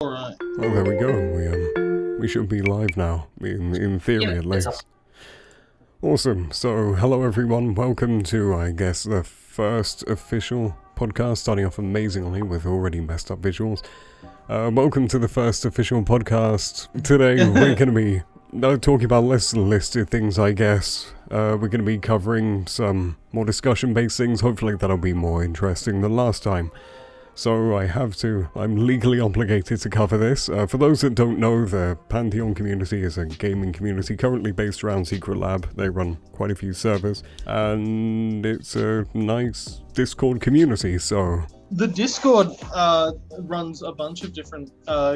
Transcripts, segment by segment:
Alright. Oh, there we go. We should be live now, in theory at least. Awesome. So, hello everyone. Welcome to, I guess, the first official podcast, starting off amazingly with already messed up visuals. Welcome to the first official podcast. Today we're going to be talking about less listed things, I guess. We're going to be covering some more discussion-based things. Hopefully that'll be more interesting than last time. So I'm legally obligated to cover this. For those that don't know, the Pantheon community is a gaming community currently based around Secret Lab. They run quite a few servers, and it's a nice Discord community, so... The Discord runs a bunch of different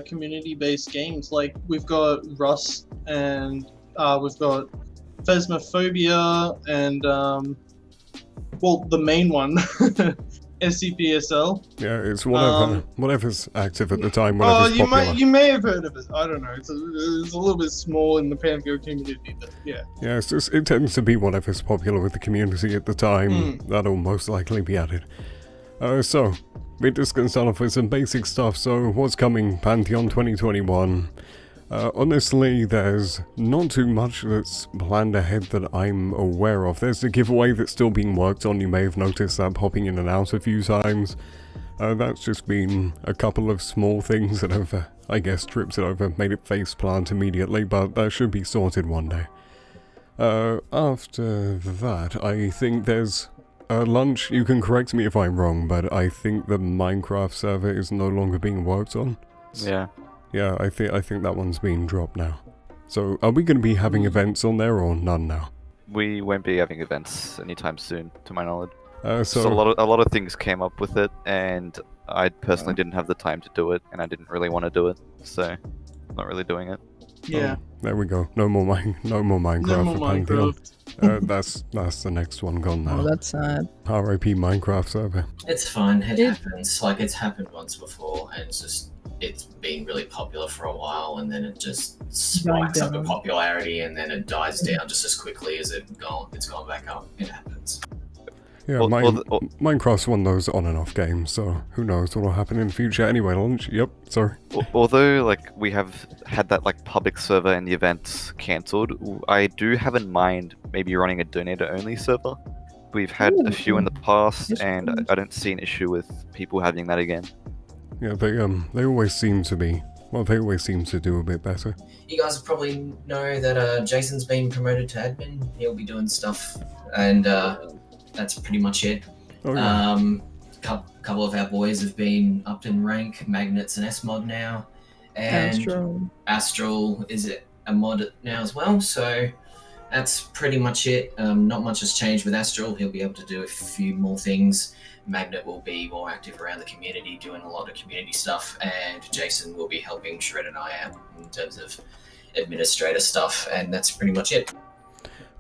community-based games. Like, we've got Rust, and we've got Phasmophobia, and, the main one, SCPSL. Yeah, it's whatever's active at the time, whatever's popular. You may have heard of it. I don't know. It's a little bit small in the Pantheon community, but yeah. Yeah, it tends to be whatever's popular with the community at the time. That'll most likely be added. So, we're just going to start off with some basic stuff. So, what's coming? Pantheon 2021. Honestly, there's not too much that's planned ahead that I'm aware of. There's a giveaway that's still being worked on. You may have noticed that popping in and out a few times. That's just been a couple of small things that have, I guess, tripped it over, made it faceplant immediately, but that should be sorted one day. After that, I think there's lunch. You can correct me if I'm wrong, but I think the Minecraft server is no longer being worked on. Yeah. Yeah, I think that one's being dropped now. So, are we going to be having events on there or none now? We won't be having events anytime soon, to my knowledge. So a lot of things came up with it, and I personally didn't have the time to do it, and I didn't really want to do it, so I'm not really doing it. Yeah. There we go. No more Minecraft for Pantheon. That's the next one gone now. Oh, that's sad. R.I.P. Minecraft server. It's fine. It happens. Like, it's happened once before, and it's been really popular for a while, and then it just spikes up in popularity, and then it dies down just as quickly as it's gone back up. It happens. Yeah, Minecraft's one of those on and off games, so who knows what will happen in the future. Anyway, launch. Yep, sorry. Although, like, we have had that, like, public server and the events cancelled, I do have in mind maybe running a donator-only server. We've had a few in the past, and I don't see an issue with people having that again. Yeah, they always seem to be. Well, they always seem to do a bit better. You guys probably know that Jason's been promoted to admin. He'll be doing stuff, and that's pretty much it. Oh, yeah. Couple of our boys have been upped in rank, Magnets and S-Mod now, and Astral is a mod now as well, so that's pretty much it. Not much has changed with Astral. He'll be able to do a few more things. Magnet will be more active around the community, doing a lot of community stuff, and Jason will be helping Shred and I out in terms of administrator stuff, and that's pretty much it.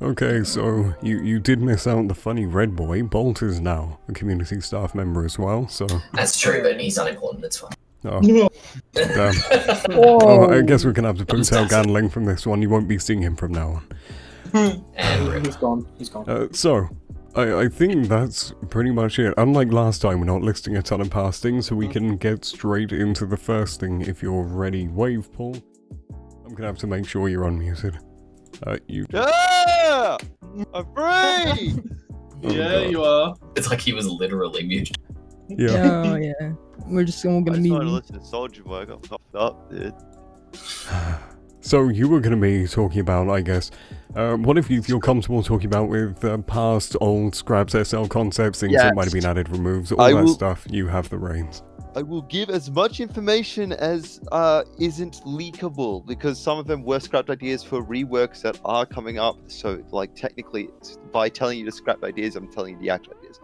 Okay, so you did miss out the funny red boy. Bolt is now a community staff member as well, so... That's true, but he's unimportant, that's fine. Oh, damn. Oh, I guess we can have the Putel Ganling from this one. You won't be seeing him from now on. And he's gone. So, I think that's pretty much it. Unlike last time, we're not listing a ton of past things, so we can get straight into the first thing if you're ready. Wavepoole. I'm gonna have to make sure you're unmuted. Yeah! I'm free! Yeah, you are. it's like he was literally muted. Yeah. Oh, yeah. We're all gonna I just meet. wanted to listen to Soldier Boy. I got fucked up, dude. So you were going to be talking about, I guess, what if you feel comfortable talking about with past old scraps, SL concepts, things that might have been added, removes, all that stuff. You have the reins. I will give as much information as isn't leakable, because some of them were scrapped ideas for reworks that are coming up. So, like, technically, by telling you to scrap ideas, I'm telling you the actual ideas.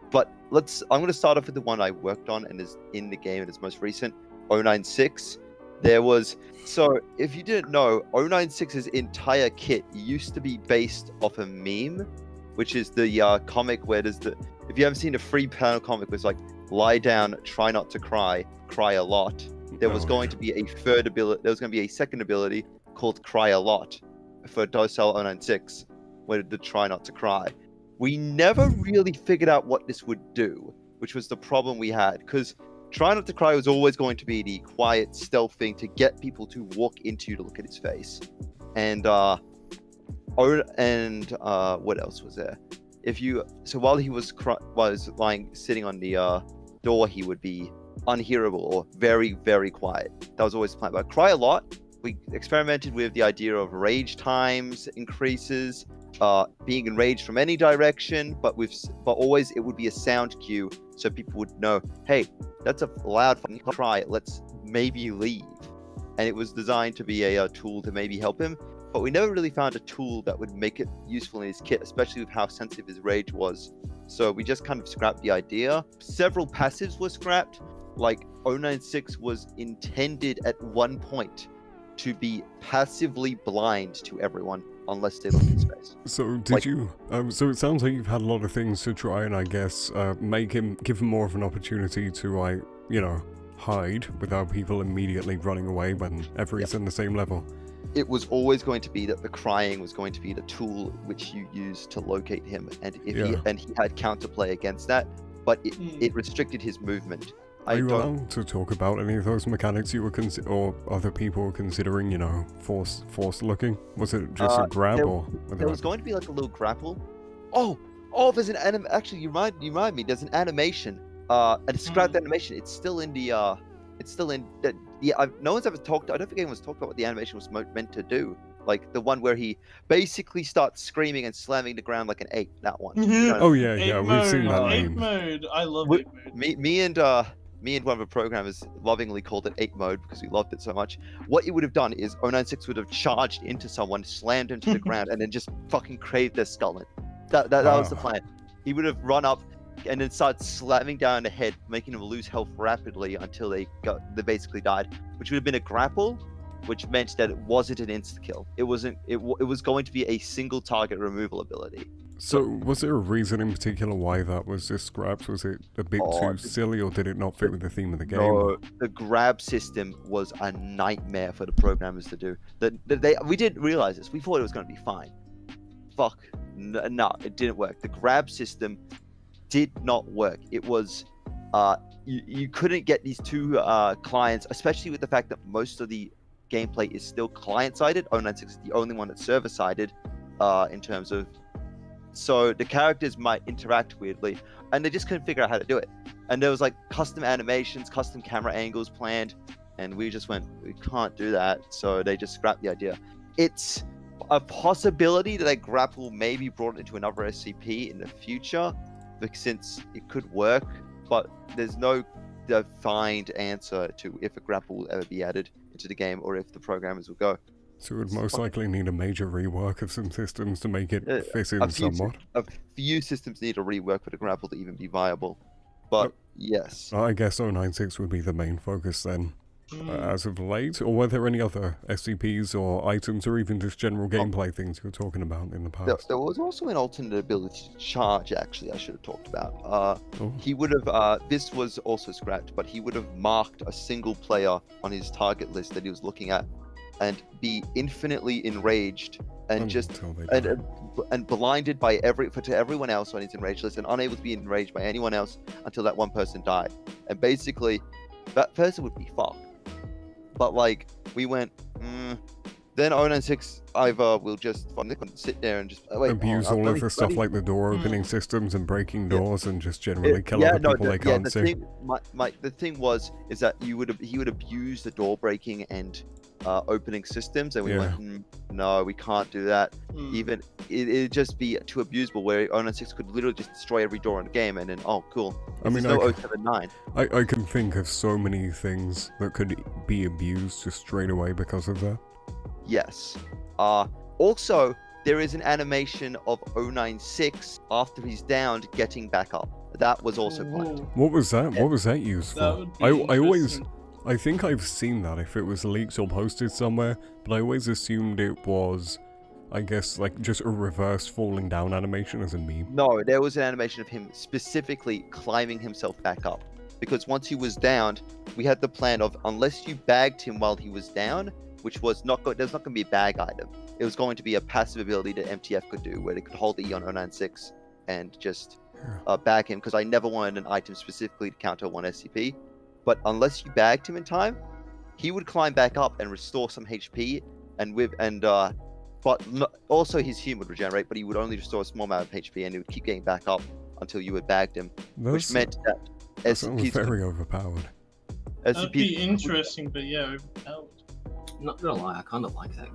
But I'm going to start off with the one I worked on and is in the game and is most recent, 096. So if you didn't know, 096's entire kit used to be based off a meme, which is the comic where if you haven't seen a free panel comic, it's like, lie down, try not to cry a lot. There was going to be a third ability, there was going to be a second ability called Cry a Lot for Docile 096, where to try not to cry. We never really figured out what this would do, which was the problem we had, because Try Not to Cry was always going to be the quiet, stealth thing to get people to walk into to look at his face. And what else was there? While he was sitting on the door, he would be unhearable or very, very quiet. That was always the plan. But Cry a lot. We experimented with the idea of rage times increases, being enraged from any direction, but always it would be a sound cue so people would know, hey, that's a loud fucking cry, let's maybe leave. And it was designed to be a tool to maybe help him, but we never really found a tool that would make it useful in his kit, especially with how sensitive his rage was. So we just kind of scrapped the idea. Several passives were scrapped, like 096 was intended at one point to be passively blind to everyone unless they look in space. So so it sounds like you've had a lot of things to try and I guess give him more of an opportunity to hide without people immediately running away whenever he's in the same level. It was always going to be that the crying was going to be the tool which you use to locate him, and he had counterplay against that, but it restricted his movement. Are you allowed to talk about any of those mechanics you were or other people were considering, force looking? Was it just a grab there was going to be like a little grapple. Oh, there's an actually you remind me, there's an animation. A described animation. It's still in the no one's ever talked. I don't think anyone's talked about what the animation was meant to do. Like the one where he basically starts screaming and slamming the ground like an ape. That one. Oh yeah, we've seen that. Ape mode. I love ape mode. Me and one of the programmers lovingly called it ape mode because we loved it so much. What he would have done is 096 would have charged into someone, slammed into the ground, and then just fucking craved their skull in. That was the plan. He would have run up and then started slamming down the head, making them lose health rapidly until they basically died, which would have been a grapple, which meant that it wasn't an insta kill. It was going to be a single target removal ability. So was there a reason in particular why that was just scrapped? Was it a bit too silly, or did it not fit with the theme of the game? No, the grab system was a nightmare for the programmers to do. We didn't realize this. We thought it was going to be fine. No, it didn't work. The grab system did not work. It was you couldn't get these two clients, especially with the fact that most of the gameplay is still client-sided. 096 is the only one that's server-sided in terms of. So the characters might interact weirdly, and they just couldn't figure out how to do it. And there was like custom animations, custom camera angles planned, and we just went, we can't do that. So they just scrapped the idea. It's a possibility that a grapple maybe brought into another SCP in the future, since it could work, but there's no defined answer to if a grapple will ever be added into the game or if the programmers will go. So it would most likely need a major rework of some systems to make it fit in somewhat. A few systems need a rework for the grapple to even be viable. But yes. I guess 096 would be the main focus then, as of late. Or were there any other SCPs or items or even just general gameplay things you were talking about in the past? There was also an alternate ability to charge, actually, I should have talked about. He would have, this was also scrapped, but he would have marked a single player on his target list that he was looking at, and be infinitely enraged and and blinded by to everyone else on his enraged list, and unable to be enraged by anyone else until that one person died. And basically, that person would be fucked. But like, we went, then 096 either will just sit there and just abuse all of the stuff like the door opening systems and breaking doors and just generally kill other people they can't see. The thing was that he would abuse the door breaking and opening systems, and we went, no, we can't do that. Even it'd just be too abusable, where 096 could literally just destroy every door in the game, and then cool. I mean, no 079. I can think of so many things that could be abused just straight away because of that. Yes. Also, there is an animation of 096 after he's downed getting back up. That was also planned. What was that? What was that used for? I think I've seen that if it was leaked or posted somewhere, but I always assumed it was, I guess, like just a reverse falling down animation as a meme. No, there was an animation of him specifically climbing himself back up. Because once he was downed, we had the plan of, unless you bagged him while he was down, which was there's not going to be a bag item. It was going to be a passive ability that MTF could do, where they could hold E on 096 and just bag him, because I never wanted an item specifically to counter one SCP. but unless you bagged him in time, he would climb back up and restore some HP, also his heal would regenerate, but he would only restore a small amount of HP, and he would keep getting back up until you had bagged him, which meant that SCPs very overpowered. That'd be interesting, but yeah, overpowered. Not gonna lie, I kind of like that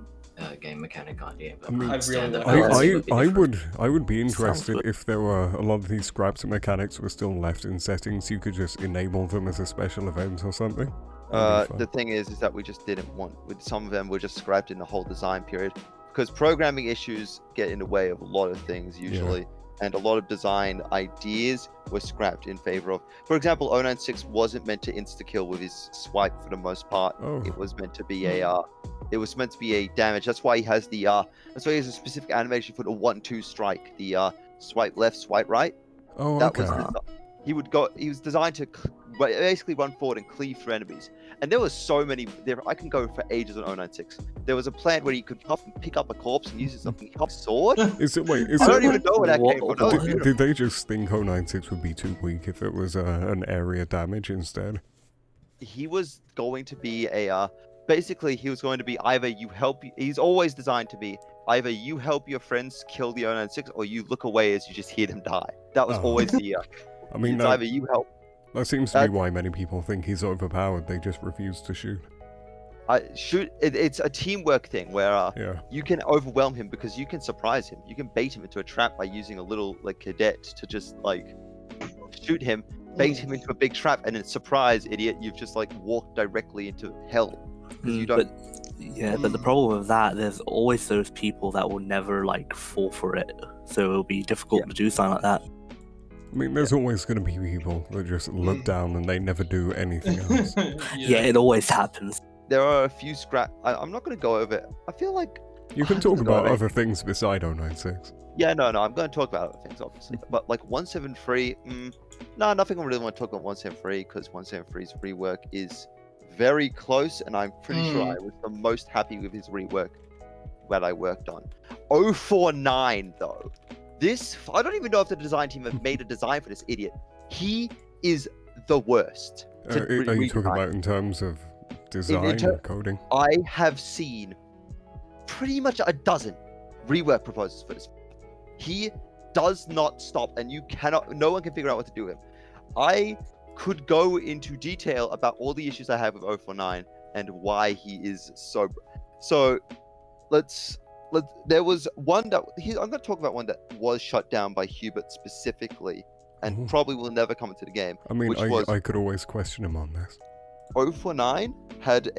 game mechanic idea. But I would be interested if there were a lot of these scraps and mechanics were still left in settings. You could just enable them as a special event or something. The thing is that we just didn't want. With some of them, were just scrapped in the whole design period because programming issues get in the way of a lot of things usually, and a lot of design ideas were scrapped in favor of. For example, 096 wasn't meant to insta kill with his swipe for the most part. It was meant to be a damage. That's why he has the that's why he has a specific animation for the 1-2 strike, the swipe left, swipe right. He was designed to basically run forward and cleave through enemies. And there was so many I can go for ages on 096. There was a plan where you could pick up a corpse and use it as a sword. I don't even know where that came from. Did they just think 096 would be too weak if it was an area damage instead? He was going to be basically he was going to be either he's always designed to be either you help your friends kill the 096 or you look away as you just hear them die. That was always the I mean, it's either you help. That seems to be why many people think he's overpowered. They just refuse to shoot. It's a teamwork thing where you can overwhelm him because you can surprise him. You can bait him into a trap by using a little cadet to just shoot him, bait him into a big trap, and then surprise, idiot, you've just walked directly into hell. You don't. But the problem with that, there's always those people that will never fall for it. So it'll be difficult to do something like that. I mean, there's always going to be people that just look down and they never do anything else. It always happens. There are a few I'm not going to go over it. I feel like... You can talk about other things beside 096. Yeah, no, I'm going to talk about other things, obviously. But 173, nothing I really want to talk about 173, because 173's rework is very close, and I'm pretty sure I was the most happy with his rework that I worked on. 049, though. I don't even know if the design team have made a design for this idiot. He is the worst. Are you talking about in terms of design and coding? I have seen pretty much a dozen rework proposals for this. He does not stop, and no one can figure out what to do with him. I could go into detail about all the issues I have with 049 and why he is so there was one that I'm going to talk about one that was shut down by Hubert specifically and probably will never come into the game. I mean, I could always question him on this. 049 had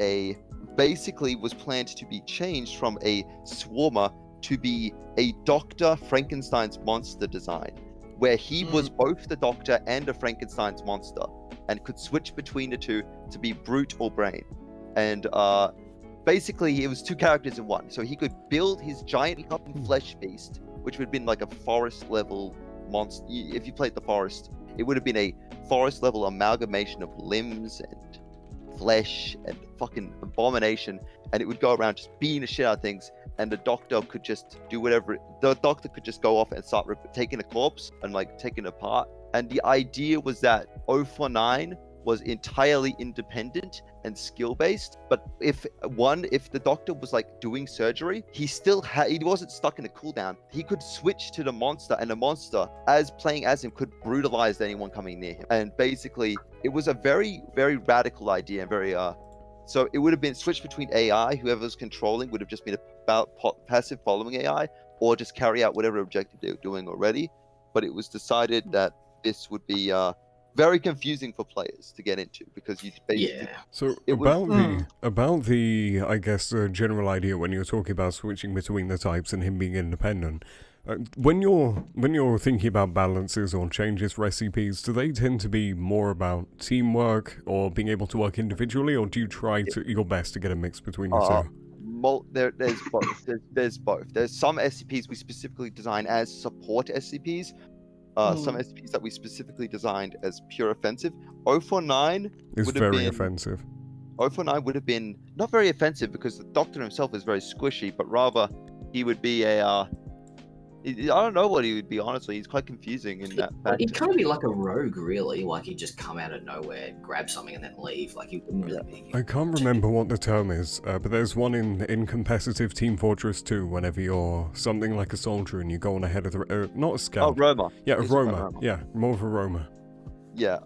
basically was planned to be changed from a swarmer to be a Dr. Frankenstein's monster design, where he was both the Doctor and a Frankenstein's monster and could switch between the two to be brute or brain. And basically, it was two characters in one. So he could build his giant flesh beast, which would have been like a forest level monster. If you played the forest, it would have been a forest level amalgamation of limbs and flesh and fucking abomination. And it would go around just beating the shit out of things. And the Doctor could just do whatever. The Doctor could just go off and start taking a corpse and taking it apart. And the idea was that 049 was entirely independent and skill based, but if the Doctor was doing surgery, he wasn't stuck in a cooldown. He could switch to the monster, and the monster, playing as him, could brutalize anyone coming near him. And basically, it was a very, very radical idea, and very so it would have been switched between AI. Whoever was controlling would have just been about passive following AI, or just carry out whatever objective they were doing already. But it was decided that this would be very confusing for players to get into, because you basically... So about the I guess the general idea when you're talking about switching between the types and him being independent, when you're thinking about balances or changes for SCPs, do they tend to be more about teamwork or being able to work individually, or do you try your best to get a mix between the two? There's both. There's both. There's some SCPs we specifically design as support SCPs. Some SCPs that we specifically designed as pure offensive. 049 is very offensive. 049 would have been not very offensive because the Doctor himself is very squishy, but rather he would be I don't know what he would be, honestly. He's quite confusing in that. He'd kind of be like a rogue, really. Like, he'd just come out of nowhere, grab something, and then leave. Like, he wouldn't really be... I can't remember what the term is, but there's one in competitive Team Fortress 2, whenever you're something like a soldier and you go on ahead of the... not a scout. Oh, Roma. Yeah, a Roma. Yeah, more of a Roma. Yeah,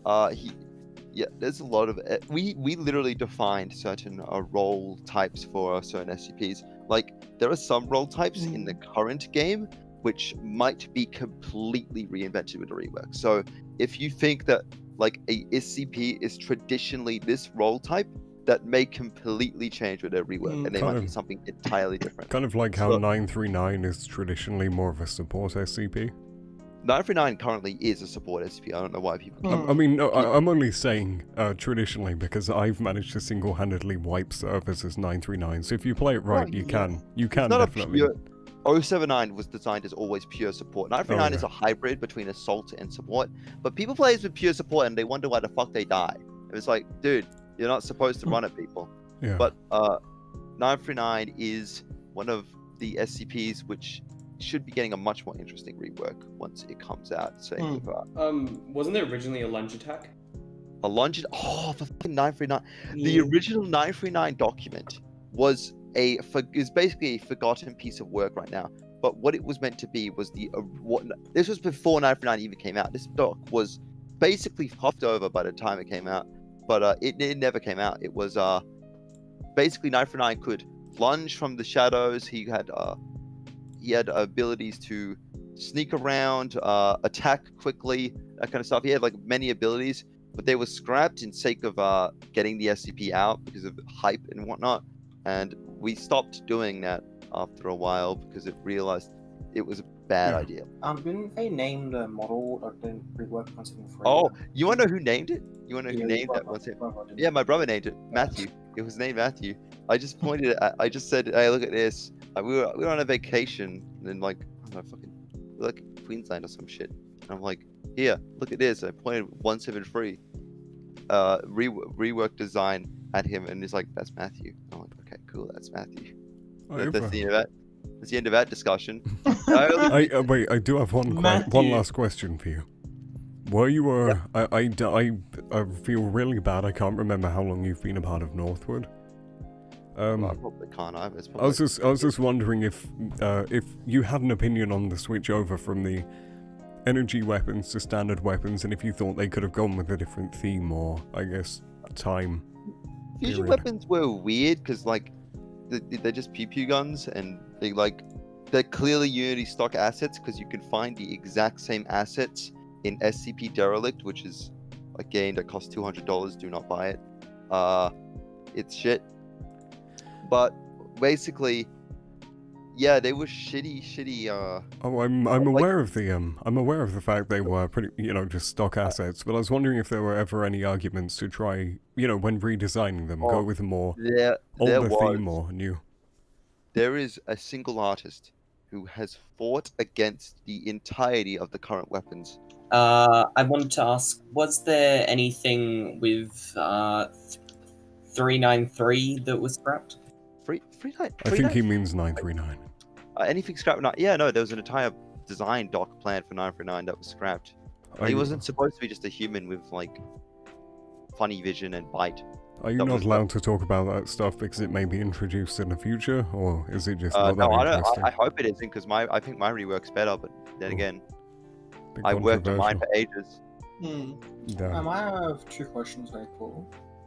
there's a lot of... We literally defined certain role types for certain SCPs. Like, there are some role types in the current game which might be completely reinvented with a rework. So if you think that like a SCP is traditionally this role type, that may completely change with a rework, and they might be something entirely different. Kind of like how 939 is traditionally more of a support SCP. 939 currently is a support SCP. I don't know why people... I mean, no, I'm only saying traditionally because I've managed to single-handedly wipe servers as 939. So if you play it right, you can definitely. 079 was designed as always pure support. 939 is a hybrid between assault and support, but people play it with pure support and they wonder why the fuck they die. It was like, dude, you're not supposed to run at people. Yeah. But 939 is one of the SCPs which should be getting a much more interesting rework once it comes out. So wasn't there originally a lunge attack? A lunge? Oh, for fucking 939. The original 939 document was is basically a forgotten piece of work right now. But what it was meant to be was this was before 939 even came out. This doc was basically hopped over by the time it came out, but it never came out. It was basically 939 could lunge from the shadows. He had abilities to sneak around, attack quickly, that kind of stuff. He had like many abilities, but they were scrapped in sake of getting the SCP out because of hype and whatnot. And we stopped doing that after a while because it realized it was a bad idea. Didn't they name the model or the rework once in free? Oh, you want to know who named it? You want to know who named that once? Yeah, my brother named it. Matthew. It was named Matthew. I just pointed it. I just said, "Hey, look at this." We were on a vacation, and then like, I don't know, fucking like Queensland or some shit. And I'm like, "Here, look at this." I pointed 173 rework design at him, and he's like, "That's Matthew." I'm like, "Okay, cool, that's Matthew." That's the end of that. That's the end of that discussion. Wait, I do have one last question for you. Were you I feel really bad. I can't remember how long you've been a part of Northwood. I probably can't either. I was just wondering if you had an opinion on the switch over from the energy weapons to standard weapons, and if you thought they could have gone with a different theme or, I guess, time. Fusion weapons were weird because like they're just pew guns, and they're clearly Unity stock assets because you can find the exact same assets in SCP Derelict, which is a game that costs $200. Do not buy it. It's shit. But basically, yeah, they were shitty. I'm aware of the fact they were pretty, just stock assets. But I was wondering if there were ever any arguments to try, when redesigning them, go with a more older theme or new. There is a single artist who has fought against the entirety of the current weapons. I wanted to ask, was there anything with 393 that was scrapped? I think he means 939. Anything scrapped? Yeah, no, there was an entire design doc planned for 939 that was scrapped. He wasn't supposed to be just a human with like funny vision and bite. Are you not allowed to talk about that stuff because it may be introduced in the future, or is it just not no, that interesting? I hope it isn't, because I think my rework's better, but then again, I worked on mine for ages. I have two questions, Wavepoole.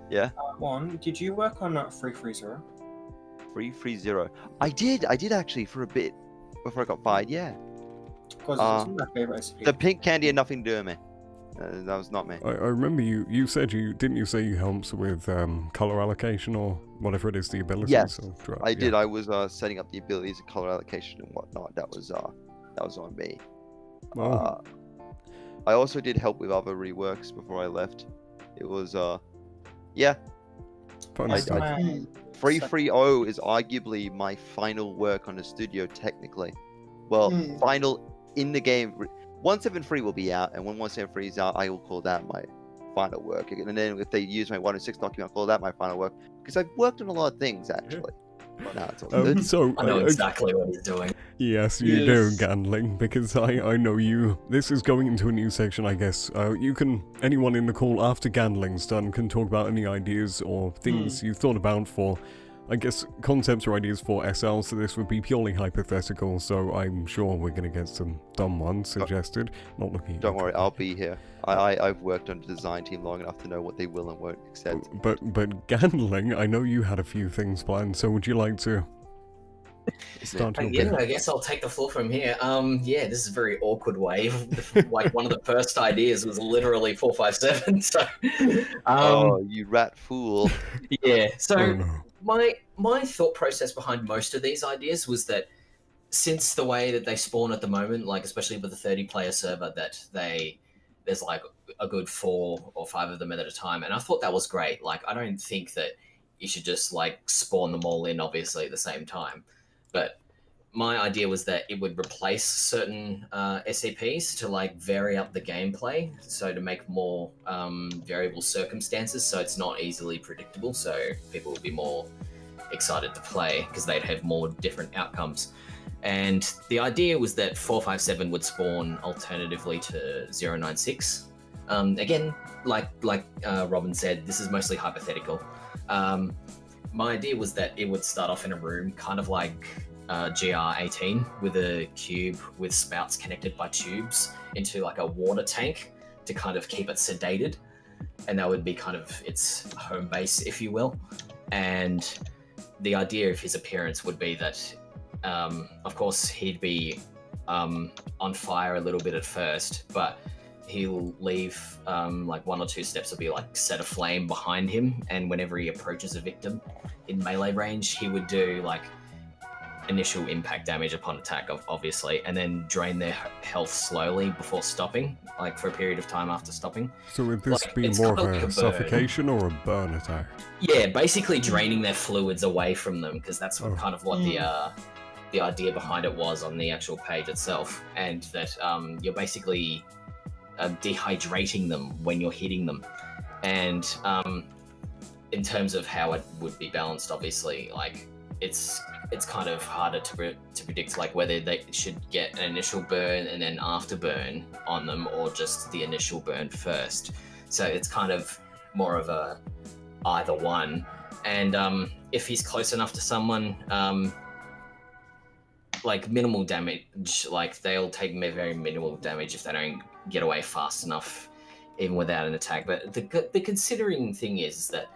Yeah. One, did you work on 330? 330. I did actually for a bit before I got fired. Yeah. Because it's my favorite recipe. The pink candy had nothing to do with me. That was not me. I remember you said didn't you say you helped with color allocation or whatever it is, the abilities? Yes, I did. I was setting up the abilities and color allocation and whatnot. That was on me. Oh. I also did help with other reworks before I left. It was yeah. Fun stuff. 330 is arguably my final work on the studio technically. Well, final in the game. 173 will be out, and when 173 is out, I will call that my final work. And then if they use my 106 document, I'll call that my final work, because I've worked on a lot of things actually. No, it's all good. So I know exactly what he's doing. Yes, you do, Gandling, because I know you. This is going into a new section, I guess. Anyone in the call after Gandling's done can talk about any ideas or things you've thought about for, I guess, concepts or ideas for SL, so this would be purely hypothetical, so I'm sure we're going to get some dumb ones suggested. Not looking at Don't worry, I'll be here. I've worked on the design team long enough to know what they will and won't accept. But Gandling, I know you had a few things planned, so would you like to start your Yeah, I guess I'll take the floor from here. Yeah, this is a very awkward way. Like, one of the first ideas was literally 457, so... oh, you rat fool. Yeah, so... Oh, no. My thought process behind most of these ideas was that since the way that they spawn at the moment, like especially with the 30-player server, that there's like a good 4 or 5 of them at a time, and I thought that was great. Like, I don't think that you should just like spawn them all in obviously at the same time, but my idea was that it would replace certain SCPs to like vary up the gameplay, so to make more variable circumstances, so it's not easily predictable, so people would be more excited to play because they'd have more different outcomes. And the idea was that 457 would spawn alternatively to 096. Again, like Robin said, this is mostly hypothetical. My idea was that it would start off in a room, kind of like GR18, with a cube with spouts connected by tubes into like a water tank to kind of keep it sedated, and that would be kind of its home base, if you will. And the idea of his appearance would be that, of course, he'd be on fire a little bit at first, but he'll leave like 1 or 2 steps will be like set aflame behind him, and whenever he approaches a victim in melee range, he would do like initial impact damage upon attack, obviously, and then drain their health slowly before stopping, like for a period of time after stopping. So would this be more of a suffocation or a burn attack? Yeah, basically draining their fluids away from them, because that's kind of what the idea behind it was on the actual page itself, and that you're basically dehydrating them when you're hitting them. And in terms of how it would be balanced, obviously, like it's kind of harder to predict, like whether they should get an initial burn and then afterburn on them, or just the initial burn first. So it's kind of more of a either one. And if he's close enough to someone, like minimal damage, like they'll take very minimal damage if they don't get away fast enough, even without an attack. But the considering thing is that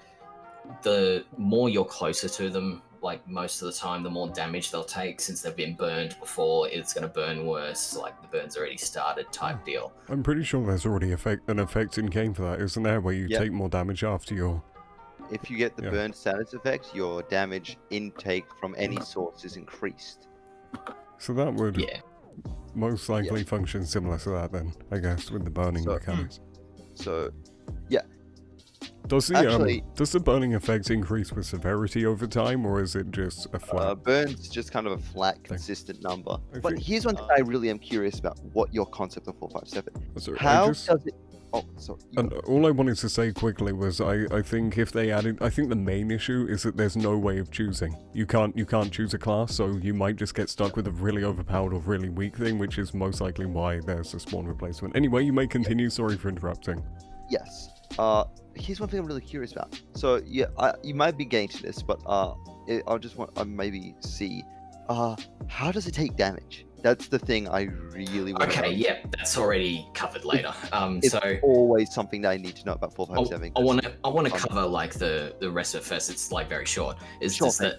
the more you're closer to them, like most of the time, the more damage they'll take, since they've been burned before. It's going to burn worse, like the burn's already started type deal. I'm pretty sure there's already an effect in game for that, isn't there, where you take more damage after your... If you get the burn status effect, your damage intake from any source is increased. So that would most likely function similar to that then, I guess, with the burning mechanics. So, yeah. Does the burning effect increase with severity over time, or is it just a flat? Burn's just kind of a flat, consistent number. But here's one thing I really am curious about: what your concept of 457? How does it? Oh, sorry. And all I wanted to say quickly was, I think if they added, I think the main issue is that there's no way of choosing. You can't choose a class, so you might just get stuck with a really overpowered or really weak thing, which is most likely why there's a spawn replacement. Anyway, you may continue. Sorry for interrupting. Yes. Here's one thing I'm really curious about. So yeah, you might be getting to this, but I'll just want to maybe see, how does it take damage? That's the thing I really want to know. Okay, yeah, that's already covered later. It's so always something that I need to know about 457. I want to cover like the rest of it first. It's like very short. It's just that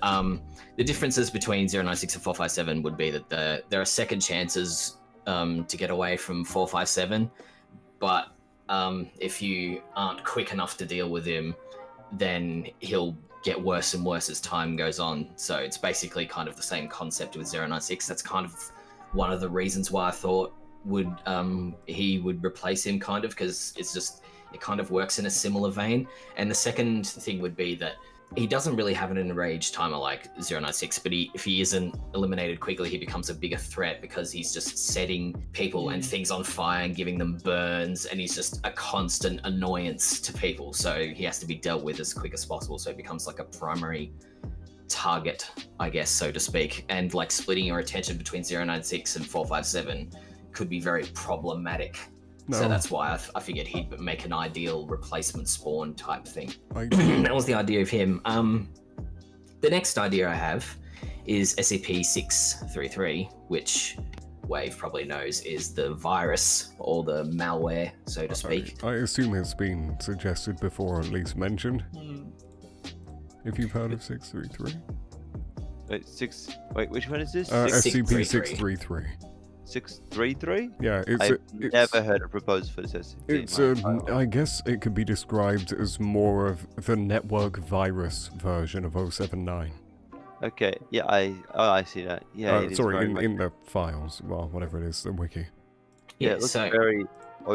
the differences between 096 and 457 would be that there are second chances to get away from 457, but if you aren't quick enough to deal with him, then he'll get worse and worse as time goes on. So it's basically kind of the same concept with 096. That's kind of one of the reasons why I thought he would replace him, kind of, because it kind of works in a similar vein. And the second thing would be that he doesn't really have an enraged timer like 096, but if he isn't eliminated quickly, he becomes a bigger threat because he's just setting people and things on fire and giving them burns, and he's just a constant annoyance to people. So he has to be dealt with as quick as possible. So it becomes like a primary target, I guess, so to speak, and like splitting your attention between 096 and 457 could be very problematic. No. So that's why I figured he'd make an ideal replacement spawn type thing. That was the idea of him. The next idea I have is SCP-633, which Wave probably knows is the virus or the malware, so to speak. I assume it's been suggested before, or at least mentioned. If you've heard of 633. Wait, which one is this? SCP-633. 633? Yeah, I've never heard a proposal for this SCP. I guess it could be described as more of the network virus version of 079. Okay, yeah, I see that. Yeah, sorry, in the files, well, whatever it is, the wiki. Yeah, it looks very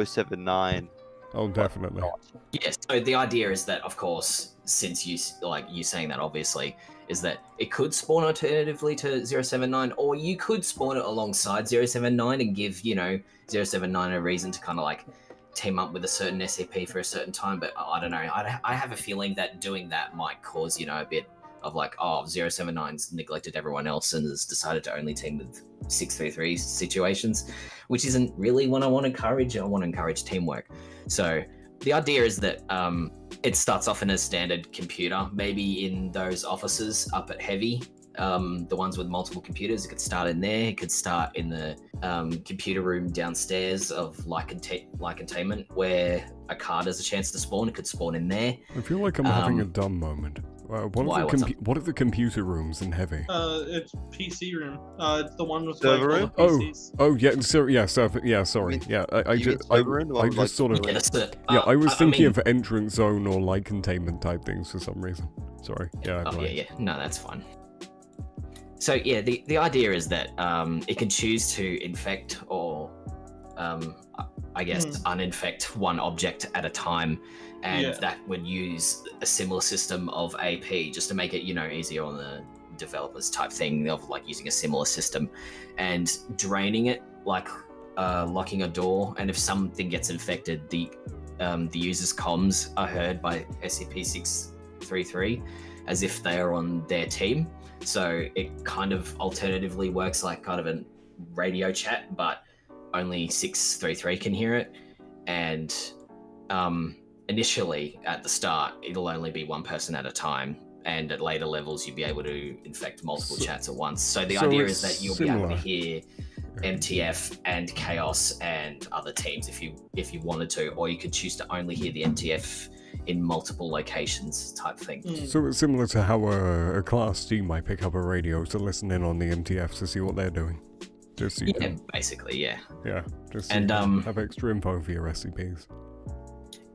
079. Oh, definitely. Yes, so the idea is that, of course, since you saying that, obviously, is that it could spawn alternatively to 079, or you could spawn it alongside 079 and give, 079 a reason to kind of like team up with a certain SCP for a certain time, but I don't know. I have a feeling that doing that might cause, a bit of like, 079's neglected everyone else and has decided to only team with 633 situations, which isn't really what I want to encourage. I want to encourage teamwork. So the idea is that it starts off in a standard computer, maybe in those offices up at Heavy, the ones with multiple computers. It could start in there. It could start in the computer room downstairs of like containment, where a card has a chance to spawn. It could spawn in there. I feel like I'm having a dumb moment. What are the computer rooms in Heavy? It's PC room. It's the one with server like all the PCs. Sorry. I was thinking of entrance zone or light containment type things for some reason. Sorry. Yeah. No, that's fine. So yeah, the idea is that it can choose to infect or uninfect one object at a time, and that would use a similar system of AP just to make it, easier on the developers type thing of like using a similar system and draining it, like locking a door. And if something gets infected, the user's comms are heard by SCP-633 as if they are on their team. So it kind of alternatively works like kind of a radio chat, but only 633 can hear it. And initially at the start, it'll only be one person at a time. And at later levels, you'll be able to infect multiple chats at once. So the idea is that you'll be able to hear MTF and Chaos and other teams if you wanted to, or you could choose to only hear the MTF in multiple locations type thing. So it's similar to how a class team might pick up a radio to listen in on the MTF to see what they're doing. Just so basically, yeah. Yeah, just so and have extra info for your SCPs.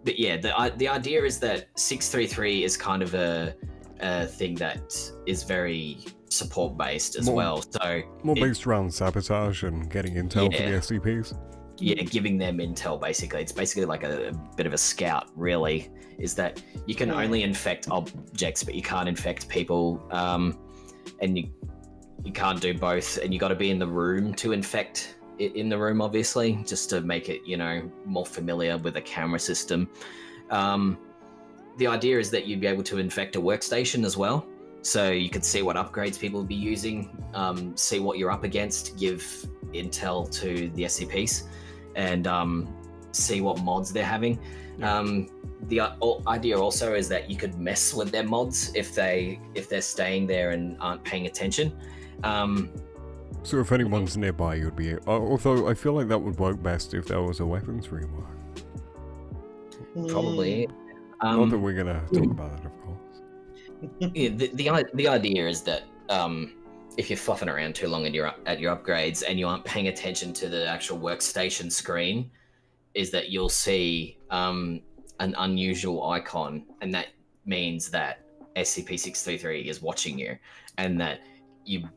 But yeah, the idea is that 633 is kind of a thing that is very support based as well. So more based around sabotage and getting intel for the SCPs. Yeah, giving them intel basically. It's basically like a bit of a scout, really. Is that you can only infect objects, but you can't infect people, and you can't do both. And you got to be in the room to infect it in the room, obviously, just to make it more familiar with a camera system. The idea is that you'd be able to infect a workstation as well. So you could see what upgrades people would be using, see what you're up against, give intel to the SCPs, and see what mods they're having. The idea also is that you could mess with their mods if they're staying there and aren't paying attention. So if anyone's nearby, you'd be... although I feel like that would work best if there was a weapons rework. Probably. Not that we're going to talk about that, of course. Yeah, the idea is that if you're fluffing around too long at your upgrades and you aren't paying attention to the actual workstation screen, is that you'll see an unusual icon, and that means that SCP-633 is watching you, and that you've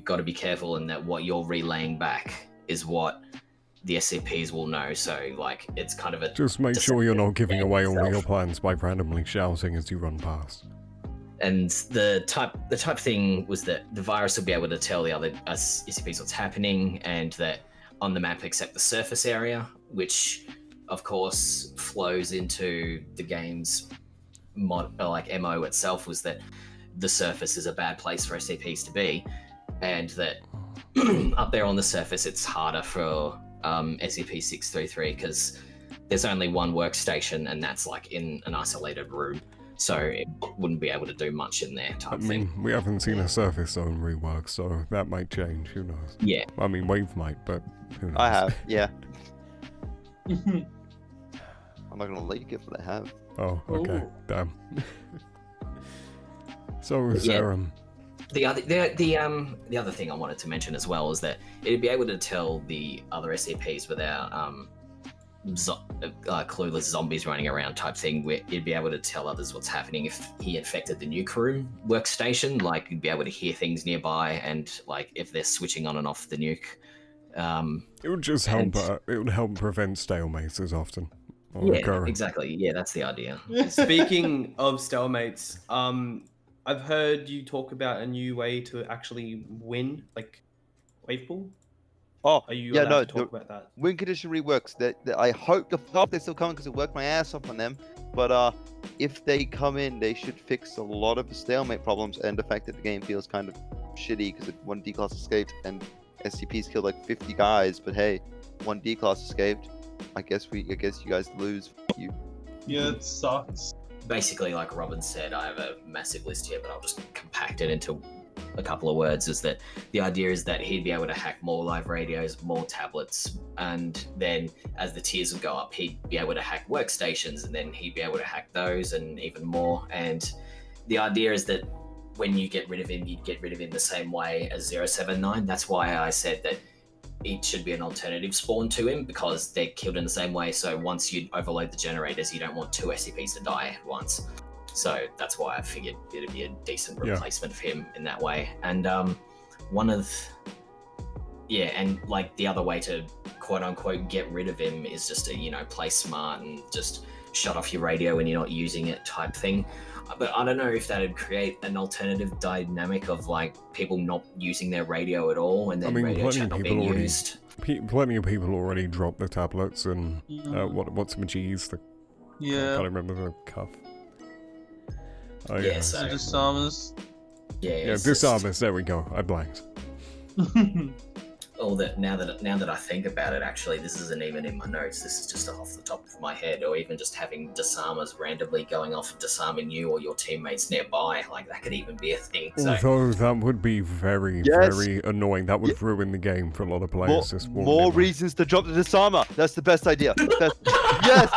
got to be careful, and that what you're relaying back is what the SCPs will know. So it's kind of a... Just make sure you're not giving away all your plans by randomly shouting as you run past. And the type thing was that the virus will be able to tell the other SCPs what's happening, and that on the map except the surface area, which of course flows into the game's MO itself, was that the surface is a bad place for SCPs to be, and that up there on the surface it's harder for SCP-633 because there's only one workstation, and that's like in an isolated room, so it wouldn't be able to do much in there type thing. We haven't seen a surface zone rework, so that might change. Who knows? Yeah. I mean, Wave might, but who knows? I have, yeah. I'm not gonna leak it, but I have. Oh, okay. Ooh. Damn. So is there The other thing I wanted to mention as well is that it'd be able to tell the other SCPs without clueless zombies running around type thing, where you'd be able to tell others what's happening if he infected the nuke room workstation. Like you'd be able to hear things nearby, and like if they're switching on and off the nuke. It would just help. It would help prevent stalemates as often. Yeah, exactly. Yeah, that's the idea. Speaking of stalemates, I've heard you talk about a new way to actually win, like Wavepoole. Oh, Are you yeah, allowed no, to talk about that? Win condition reworks. That I hope they're still coming because I worked my ass off on them. But if they come in, they should fix a lot of the stalemate problems and the fact that the game feels kind of shitty because one D-class escaped and SCPs killed like 50 guys. But hey, one D-class escaped. I guess you guys lose. Yeah, it sucks. Basically, like Robin said, I have a massive list here, but I'll just compact it into a couple of words. Is that the idea is that he'd be able to hack more live radios, more tablets, and then as the tiers would go up, he'd be able to hack workstations, and then he'd be able to hack those and even more. And the idea is that when you get rid of him, you'd get rid of him the same way as 079. That's why I said that it should be an alternative spawn to him, because they're killed in the same way. So once you overload the generators, you don't want two SCPs to die at once. So that's why I figured it'd be a decent replacement for him in that way. And and like the other way to quote unquote get rid of him is just to, play smart and just shut off your radio when you're not using it type thing. But I don't know if that would create an alternative dynamic of like people not using their radio at all, and then radio chat not being used. Plenty of people already dropped the tablets and what's Magee's? I can't remember the cuff. Oh yeah, so disarmers. Yeah, disarmers. There we go. I blanked. Oh, now that I think about it, actually, this isn't even in my notes. This is just off the top of my head, or even just having disarmers randomly going off and disarming you or your teammates nearby. Like that could even be a thing. So. Although that would be very, very annoying. That would ruin the game for a lot of players. More reasons to drop the disarmer. That's the best idea. Yes,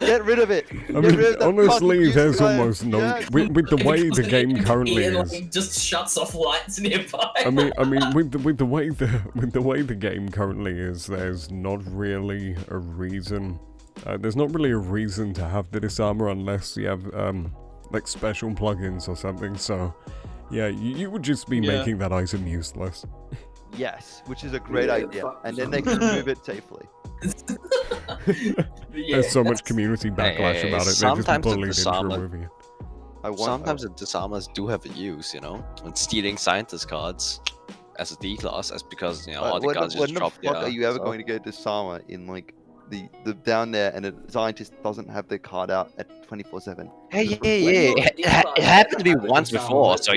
get rid of it. I mean, honestly, there's almost no with the way the game currently is. Like, just shuts off lights nearby. I mean, with the way the game currently is, there's not really a reason. There's not really a reason to have the disarmer unless you have like special plugins or something. So, yeah, you would just be making that item useless. Yes, which is a great idea, and then they can remove it safely. There's so much community backlash about it. They just bullied into removing it. Sometimes the disarmers do have a use, when stealing scientist cards as a D-class, that's because all the cards just drop. When the fuck are you ever going to get a disarmer in like the down there, and a scientist doesn't have their card out at 24/7? Hey, it happened to me once before, so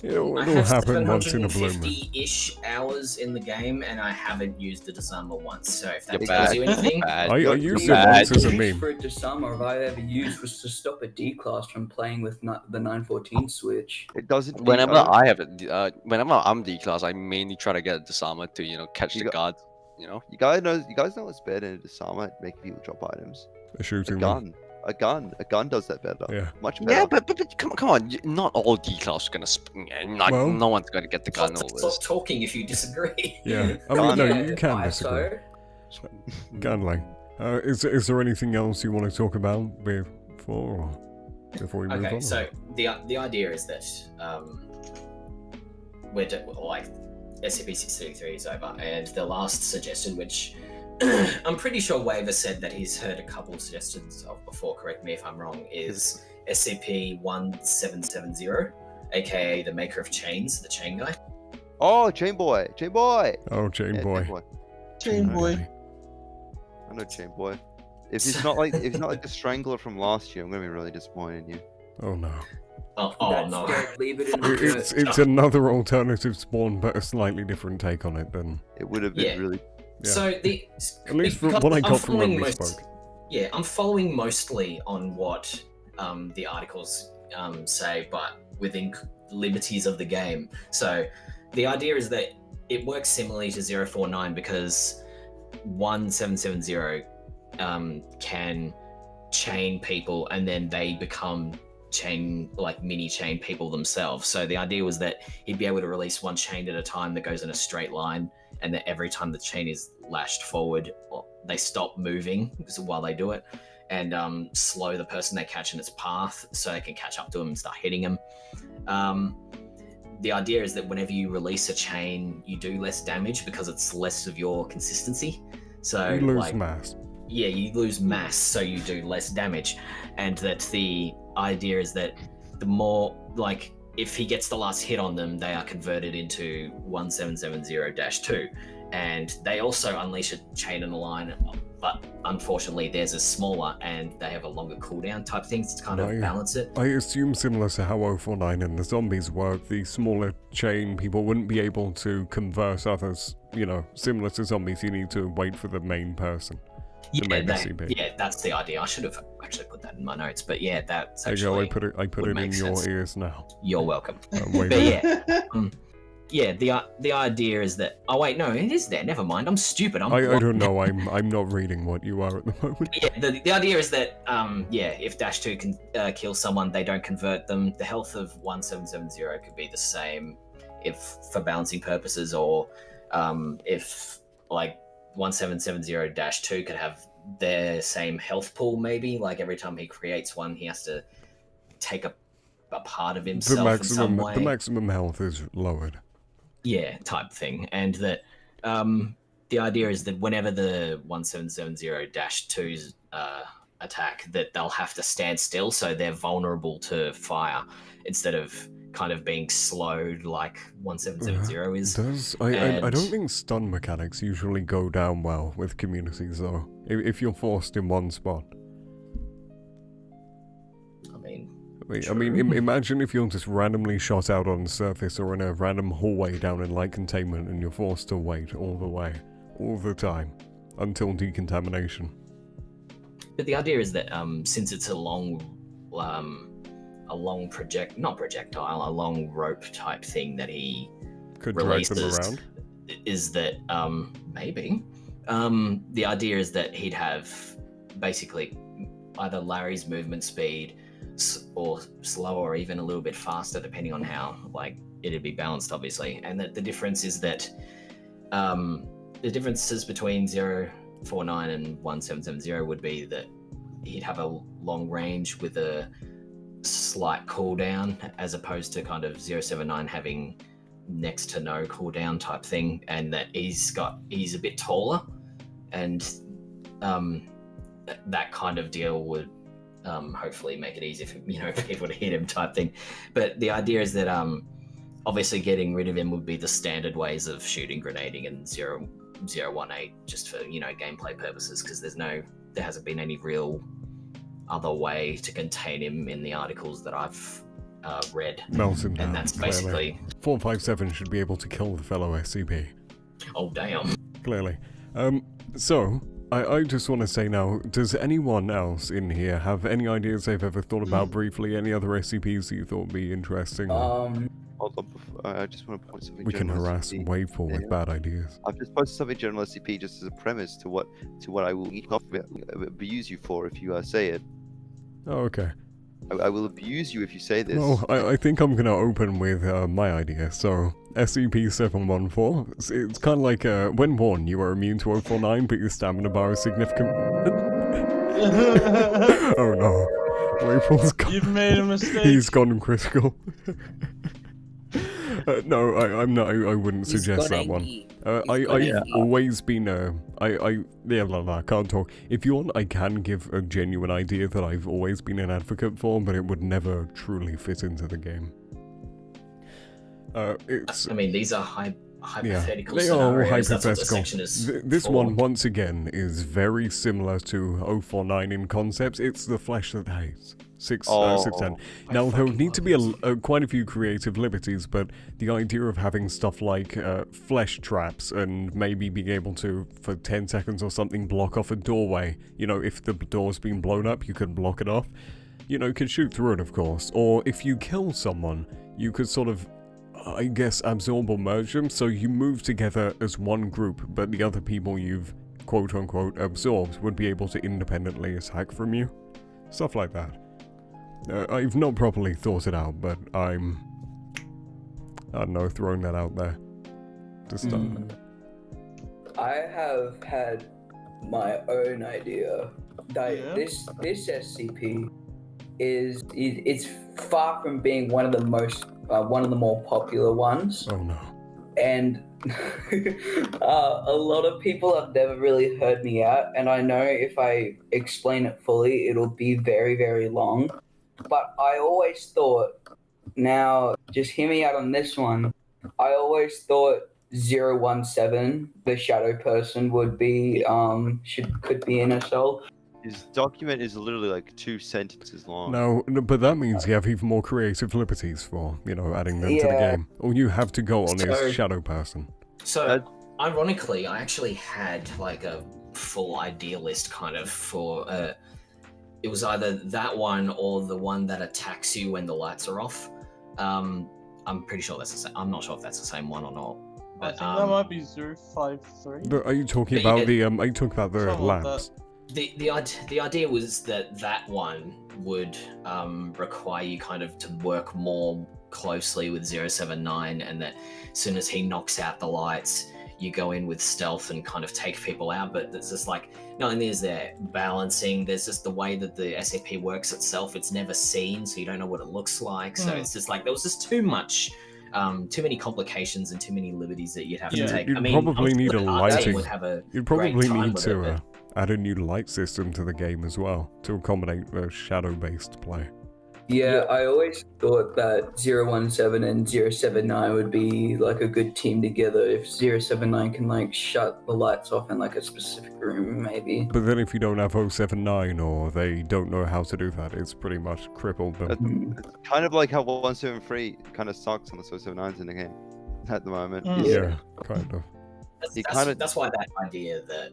It'll happen once in a blue moon. 750-ish hours in the game, and I haven't used the disarmer once. So if that tells you anything, I used it once as a meme. For a disarmer I've ever used was to stop a D-class from playing with the 914 switch. It doesn't. Whenever I'm D-class, I mainly try to get a disarmer to catch the guards. You guys know what's better than a disarmer making people drop items. A shooting gun. A gun does that better. Yeah, much better. Yeah, but come on, not all D-class are gonna. No one's gonna get the gun always. Stop talking if you disagree. Yeah, I mean, no, you can disagree. Gunling. Is there anything else you want to talk about before we move on? Okay, so the idea is that we're like SCP-633 is over, and the last suggestion, which I'm pretty sure Waver said that he's heard a couple of suggestions of before, correct me if I'm wrong, is SCP-1770, aka the maker of chains, the chain guy. Oh, Chain Boy! Oh, Chain Boy. I know Chain Boy. If he's not like the Strangler from last year, I'm gonna be really disappointed in you. Oh no. Oh no. Leave it in the It's another alternative spawn, but a slightly different take on it than... It would have been really... Yeah. So At least from what I got from when we spoke. Yeah, I'm following mostly on what the articles say, but within liberties of the game. So the idea is that it works similarly to 049 because 1770 can chain people and then they become mini chain people themselves. So the idea was that he'd be able to release one chain at a time that goes in a straight line, and that every time the chain is lashed forward, they stop moving while they do it, and slow the person they catch in its path so they can catch up to him and start hitting him. The idea is that whenever you release a chain, you do less damage because it's less of your consistency. So you lose mass. Yeah, you lose mass, so you do less damage. And that the idea is that the more, if he gets the last hit on them, they are converted into 1770-2. And they also unleash a chain in a line, but unfortunately theirs is smaller and they have a longer cooldown type things to kind of balance it. I assume similar to how 049 and the zombies work, the smaller chain people wouldn't be able to converse others, similar to zombies, you need to wait for the main person. Yeah, that's the idea. I should have actually put that in my notes, but yeah, that's There actually... you go, I put it in your ears now. You're welcome. But yeah, the idea is that... Oh wait, no, it is there. Never mind. I'm stupid. I don't know. I'm not reading what you are at the moment. Yeah, the idea is that if Dash 2 can kill someone, they don't convert them. The health of 1770 could be the same if for balancing purposes, or if 1770-2 could have their same health pool, maybe. Like every time he creates one, he has to take a part of himself in some way. The maximum health is lowered. Yeah, type thing. And that the idea is that whenever the 1770-2's attack, that they'll have to stand still, so they're vulnerable to fire instead of kind of being slowed like 1770 is. I don't think stun mechanics usually go down well with communities though, if you're forced in one spot. I mean, imagine if you're just randomly shot out on the surface or in a random hallway down in light containment and you're forced to wait all the time, until decontamination. But the idea is that since it's a long rope type thing that he could releases, drag them around, is that maybe the idea is that he'd have basically either Larry's movement speed or slower or even a little bit faster depending on how it'd be balanced, obviously. And that the difference is that the differences between 049 and 1770 would be that he'd have a long range with a slight cooldown, as opposed to kind of 079 having next to no cooldown type thing, and that he's a bit taller, and that kind of deal would hopefully make it easier for people to hit him type thing. But the idea is that obviously getting rid of him would be the standard ways of shooting, grenading, and 018 just for gameplay purposes, because there hasn't been any real other way to contain him in the articles that I've read. Melt him down. And that's basically 457 should be able to kill the fellow SCP. Oh damn. Clearly. So I just want to say now, does anyone else in here have any ideas they've ever thought about briefly? Any other SCPs that you thought would be interesting? Hold on, I just want to point something. We can harass Wavepoole with bad ideas. I've just posted something general SCP just as a premise to what I will abuse you for if you say it. Oh, okay. I will abuse you if you say this. Well, I think I'm going to open with my idea. So, SCP-714, it's kind of like when born, you are immune to 049, but your stamina bar is significant. Oh no. Wavepool's gone. You've made a mistake. He's gone critical. No, I'm not. I wouldn't suggest that one. I've always been I can't talk. If you want, I can give a genuine idea that I've always been an advocate for, but it would never truly fit into the game. I mean, these are hypothetical they are all scenarios. That's what the hypothetical. section is This for. one, once again, is very similar to 049 in concepts. It's the flesh that hates. 610. Now, there would need to be quite a few creative liberties, but the idea of having stuff like flesh traps and maybe being able to, for 10 seconds or something, block off a doorway. You know, if the door's been blown up, you could block it off. You know, you could shoot through it, of course. Or if you kill someone, you could sort of, I guess, absorb or merge them, so you move together as one group, but the other people you've quote-unquote absorbed would be able to independently attack from you. Stuff like that. I've not properly thought it out, but I don't know, throwing that out there to start. I have had my own idea that this SCP it's far from being one of the more popular ones. Oh no. And a lot of people have never really heard me out, and I know if I explain it fully, it'll be very, very long. But I always thought, now just hear me out on this one, I always thought 017, the shadow person, would be could be in a cell. His document is literally like 2 sentences long. No, but that means you have even more creative liberties for, you know, adding them to the game. All you have to go on is shadow person. So, ironically, I actually had like a full idea list kind of for it was either that one or the one that attacks you when the lights are off. I'm pretty sure that's the same. I'm not sure if that's the same one or not. But, I think that might be 053. But are you talking about the labs? The idea was that one would require you kind of to work more closely with 079, and that as soon as he knocks out the lights, you go in with stealth and kind of take people out. But there's just like, not only is there balancing, there's just the way that the SCP works itself. It's never seen, so you don't know what it looks like. So it's just like, there was just too many complications and too many liberties that you'd have to take. You'd probably need a lighting. You'd probably need to add a new light system to the game as well to accommodate shadow-based play. Yeah, I always thought that 017 and 079 would be like a good team together if 079 can like shut the lights off in like a specific room, maybe. But then if you don't have 079 or they don't know how to do that, it's pretty much crippled them. It's kind of like how 173 kind of sucks on the 079s in the game at the moment. Yeah, kind of. That's why that idea that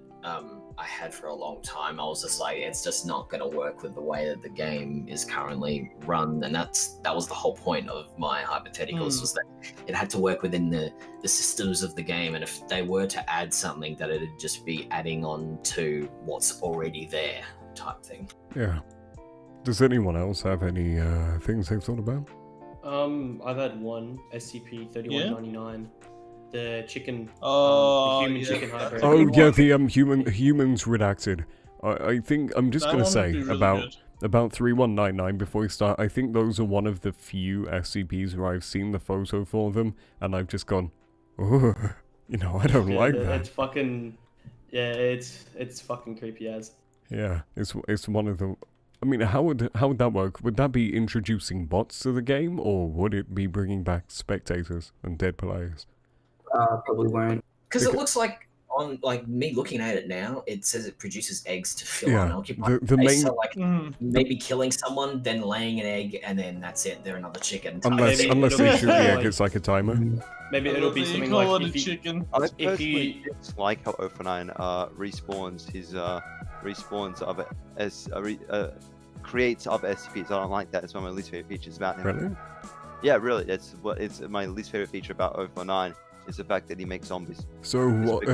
I had for a long time, I was just like, it's just not going to work with the way that the game is currently run, and that was the whole point of my hypotheticals, was that it had to work within the systems of the game, and if they were to add something, that it'd just be adding on to what's already there, type thing. Yeah. Does anyone else have any things they've thought about? I've had one SCP-3199. The chicken, the human chicken hybrid. Oh yeah, the humans redacted. I think I'm just gonna say about 3199 before we start. I think those are one of the few SCPs where I've seen the photo for them, and I've just gone, oh, you know, I don't like that. It's fucking, it's fucking creepy as. Yeah, it's one of the. I mean, how would that work? Would that be introducing bots to the game, or would it be bringing back spectators and dead players? Probably won't. Because it looks like, on like me looking at it now, it says it produces eggs to fill unoccupied space. So like maybe killing someone, then laying an egg, and then that's it. They're another chicken. Unless they shoot the egg, it's like a timer. Maybe it'll be something like a chicken. I personally dislike how 049 respawns his respawns of it as creates other SCPs. I don't like that. It's one of my least favorite features about him. Really? Yeah, really. It's my least favorite feature about 049. Is the fact that he makes zombies. So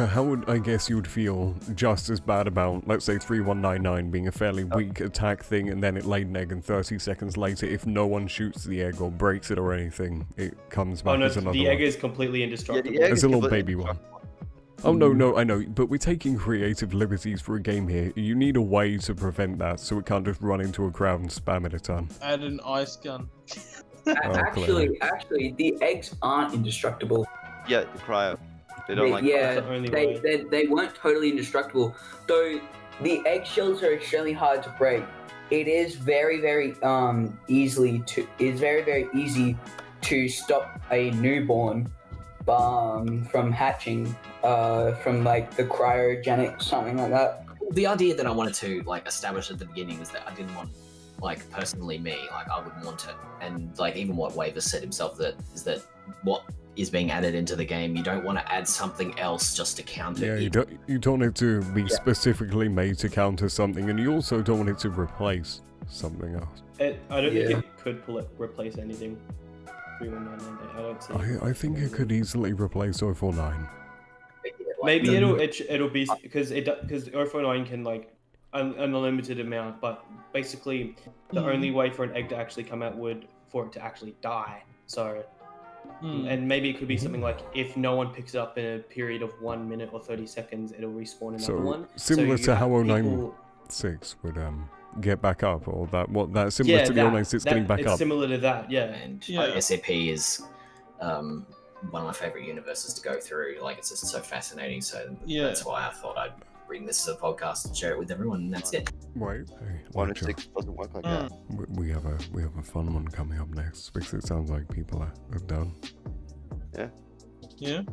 how would I guess you would feel just as bad about, let's say, 3199 being a fairly weak attack thing, and then it laid an egg, and 30 seconds later, if no one shoots the egg or breaks it or anything, it comes back as another the one. egg is completely indestructible. As a little baby one. Oh no, I know, but we're taking creative liberties for a game here. You need a way to prevent that, so it can't just run into a crowd and spam it a ton. Add an ice gun. Actually, the eggs aren't indestructible. Yeah, the cryo. They don't like. Yeah, they weren't totally indestructible. Though the eggshells are extremely hard to break. It is very, very easy to stop a newborn from hatching, from like the cryogenic, something like that. The idea that I wanted to like establish at the beginning was that I didn't want, like personally me, like I wouldn't want it, and like even what Wave has said himself, that is that what is being added into the game, you don't want to add something else just to counter. Yeah, you don't want it to be specifically made to counter something, and you also don't want it to replace something else. I don't think it could replace anything. 3199. I don't see. I think it could easily replace 049. Maybe it'll be because 049 can like an unlimited amount, but basically the only way for an egg to actually come out would for it to actually die. So. And maybe it could be something like if no one picks it up in a period of 1 minute or 30 seconds, it'll respawn another one. Similar to how 096 would get back up, or that's similar to the 096 getting back up. Similar to that, yeah. And SAP is one of my favorite universes to go through. Like it's just so fascinating. So that's why I thought I'd bring this to the podcast and share it with everyone. And that's it. Wait, 106 doesn't work like that. We have a fun one coming up next because it sounds like people are done. Yeah.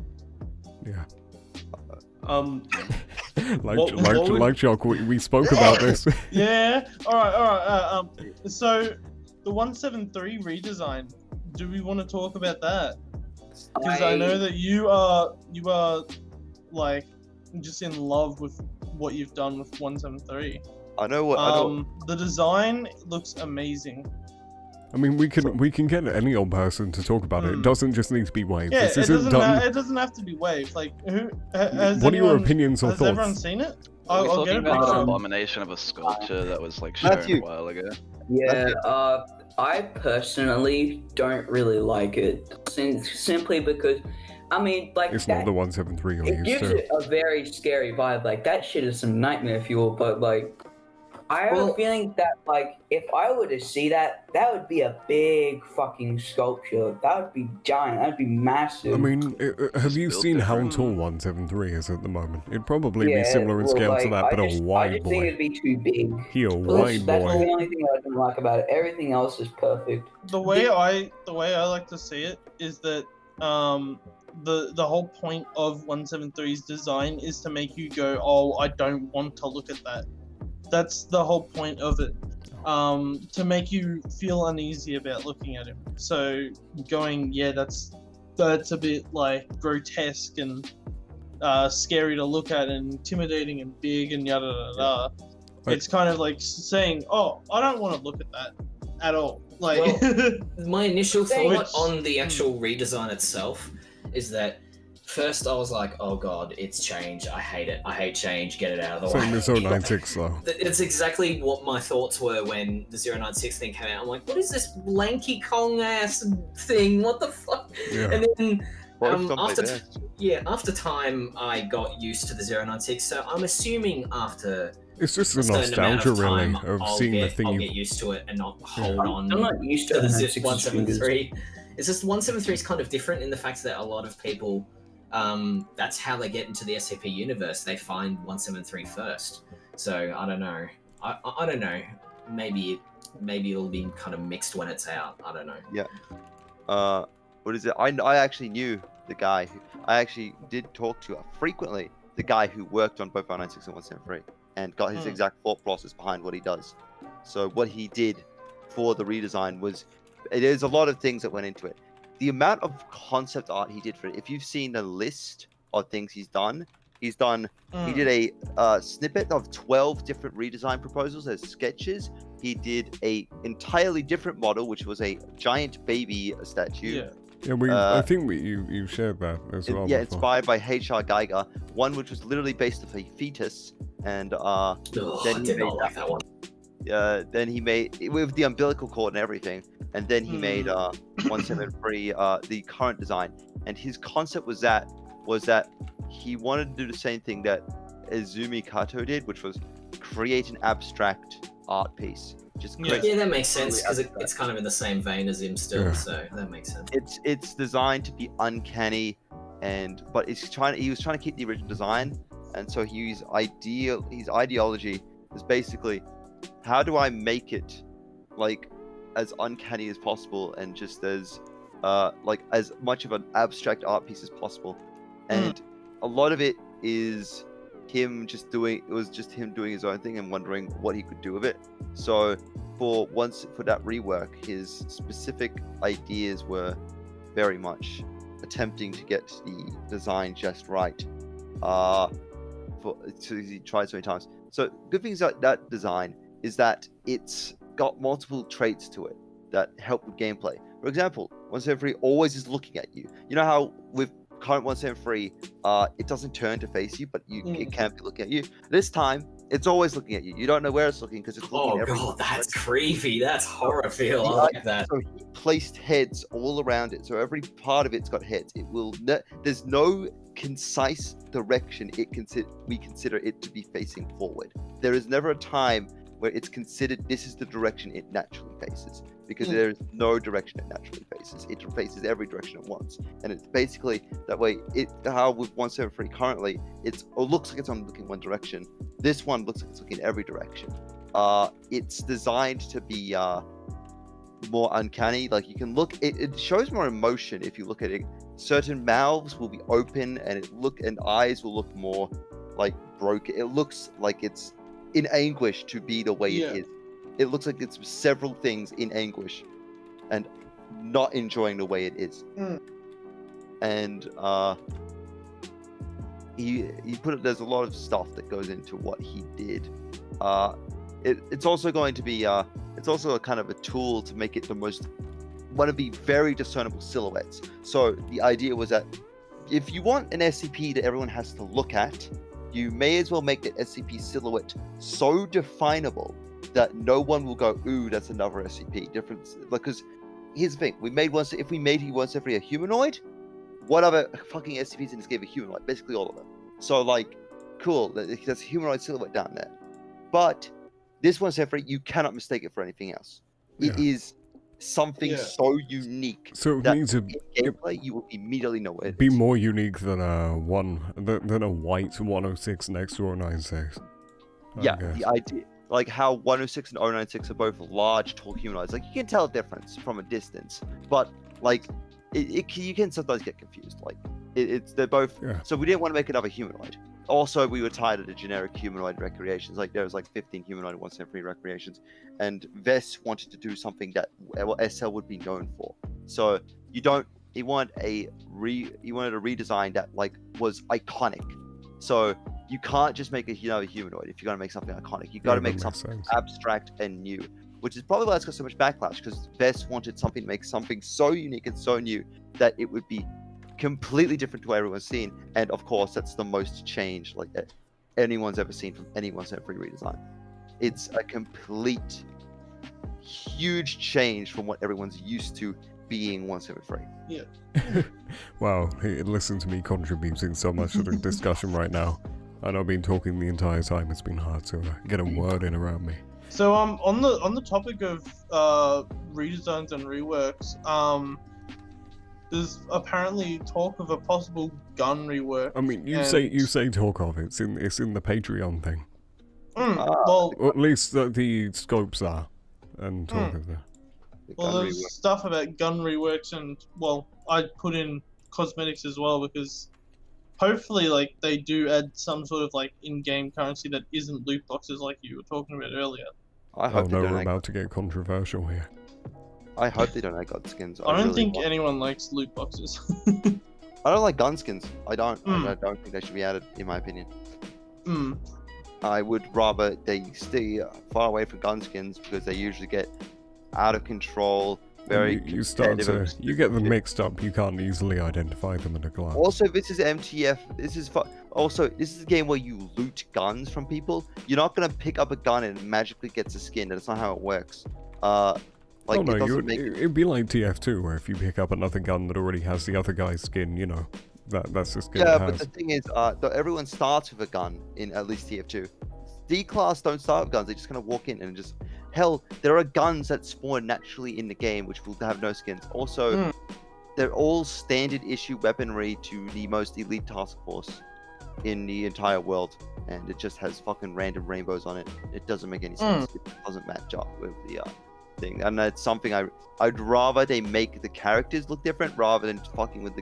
Like Jock, we spoke about this. Yeah. All right. So the 173 redesign. Do we want to talk about that? Because I know that you are like just in love with what you've done with 173. I know. The design looks amazing. I mean, we can get any old person to talk about it. It doesn't just need to be Wave. Yeah, it doesn't have to be Wave. Like, what are your opinions or thoughts? Has everyone seen it? We're talking about an abomination of a sculpture that was like shown a while ago. Yeah, I personally don't really like it, simply because, I mean, like it's not the 173 you're used to. It gives it a very scary vibe. Like that shit is some nightmare fuel. But like, I have a feeling that like if I were to see that, that would be a big fucking sculpture. That would be giant. That'd be massive. I mean, have you seen how tall 173 is at the moment? It'd probably be similar in scale to that, but a wide I just boy. think it'd be too big. Wide That's boy. the only thing I don't like about it. Everything else is perfect. The way I like to see it is that the whole point of 173's design is to make you go, oh, I don't want to look at that. That's the whole point of it. To make you feel uneasy about looking at him. So going, yeah, that's a bit like grotesque and scary to look at and intimidating and big and yada yada yada. It's kind of like saying, oh, I don't want to look at that at all. Like, well, my initial thought on the actual redesign itself is that first I was like, oh god, it's change. I hate it. I hate change. Get it out of the way. Same as 096 though. It's exactly what my thoughts were when the 096 thing came out. I'm like, what is this lanky Kong ass thing? What the fuck? Yeah. And then after time I got used to the 096, so I'm assuming after it's just the nostalgia really of seeing the thing. I'll get used to it and not hold on. I'm not used to the 173. It's just 173 is kind of different in the fact that a lot of people, that's how they get into the SCP universe. They find 173 first. So I don't know. I don't know. Maybe it'll be kind of mixed when it's out. I don't know. Yeah. What is it? I actually knew the guy. I actually did talk to frequently the guy who worked on both 196 and 173 and got his exact thought process behind what he does. So what he did for the redesign was, there's a lot of things that went into it. The amount of concept art he did for it, if you've seen the list of things he did a snippet of 12 different redesign proposals as sketches. He did a entirely different model, which was a giant baby statue. Yeah, I think you shared that as well. Yeah, before. Inspired by H.R. Geiger. One which was literally based off a fetus, and then he made that one. Then he made with the umbilical cord and everything, and then he made 173 the current design. And his concept was that he wanted to do the same thing that Izumi Kato did, which was create an abstract art piece. Yeah, that makes sense because it's kind of in the same vein as him still, so that makes sense. It's designed to be uncanny, but he was trying to keep the original design, and so his ideology is basically, how do I make it like as uncanny as possible and just as like as much of an abstract art piece as possible, and a lot of it is him just doing his own thing and wondering what he could do with it. So for that rework, his specific ideas were very much attempting to get the design just right. So he tried so many times. So good things about that design is that it's got multiple traits to it that help with gameplay. For example, 173 always is looking at you. You know how with current 173, it doesn't turn to face you, but it can be looking at you. This time, it's always looking at you. You don't know where it's looking because it's looking at everything. Oh god, that's creepy. That's horrible. I like that. So he placed heads all around it. So every part of it's got heads. There's no concise direction we consider it to be facing forward. There is never a time where it's considered this is the direction it naturally faces, because there is no direction it naturally faces. It faces every direction at once, and it's basically that way. How with 173 currently, it looks like it's only looking one direction. This one looks like it's looking every direction. It's designed to be more uncanny. Like you can look, it shows more emotion if you look at it. Certain mouths will be open, and eyes will look more like broken. It looks like it's in anguish to be the way it is. It looks like it's several things in anguish and not enjoying the way it is. And he put it. There's a lot of stuff that goes into what he did. It's also going to be it's also a kind of a tool to make it want to be very discernible silhouettes. So the idea was that if you want an SCP that everyone has to look at, you may as well make the SCP silhouette so definable that no one will go, ooh, that's another SCP. Difference, because here's the thing: if we made 173 a humanoid, what other fucking SCPs in this game are humanoid? Basically all of them. So like, cool, that's a humanoid silhouette down there. But this 173, you cannot mistake it for anything else. It is something so unique. So it that needs in gameplay you will immediately know it. Be more unique than a white 106 next to 096. Yeah, the idea, like how 106 and 096 are both large, tall humanoids. Like you can tell a difference from a distance, but like you can sometimes get confused. Like they're both. So we didn't want to make another humanoid. Also, we were tired of the generic humanoid recreations. Like there was like 15 humanoid 173 recreations, and Vess wanted to do something that SL would be known for. So he wanted a redesign that like was iconic. So you can't just make another humanoid if you're gonna make something iconic. You got to make something abstract and new, which is probably why it's got so much backlash, because Vess wanted something to make something so unique and so new that it would be completely different to what everyone's seen. And of course, that's the most change like anyone's ever seen from any 173 redesign. It's a complete, huge change from what everyone's used to being 173. Yeah. Wow, listen to me contributing so much to the discussion right now. And I've been talking the entire time. It's been hard to get a word in around me. So on the topic of redesigns and reworks, there's apparently talk of a possible gun rework. I mean, you say talk of it's in the Patreon thing. Well, or at least the scopes are, and talk of that. Well, there's stuff about gun reworks, and well, I'd put in cosmetics as well, because hopefully, like, they do add some sort of like in-game currency that isn't loot boxes, like you were talking about earlier. I hope we're about to get controversial here. I hope they don't add gun skins. I don't think anyone likes loot boxes. I don't like gun skins. I don't think they should be added, in my opinion. I would rather they stay far away from gun skins, because they usually get out of control. You get them mixed up. You can't easily identify them at a glance. Also, this is MTF. This is a game where you loot guns from people. You're not gonna pick up a gun and it magically gets a skin. That's not how it works. It'd be like TF2, where if you pick up another gun that already has the other guy's skin, you know, that's the skin. Yeah, but the thing is, everyone starts with a gun in at least TF2. D-class don't start with guns. They just kind of walk in and just... Hell, there are guns that spawn naturally in the game, which will have no skins. Also, they're all standard issue weaponry to the most elite task force in the entire world, and it just has fucking random rainbows on it. It doesn't make any sense. It doesn't match up with the thing, and that's something I'd rather they make the characters look different rather than fucking with the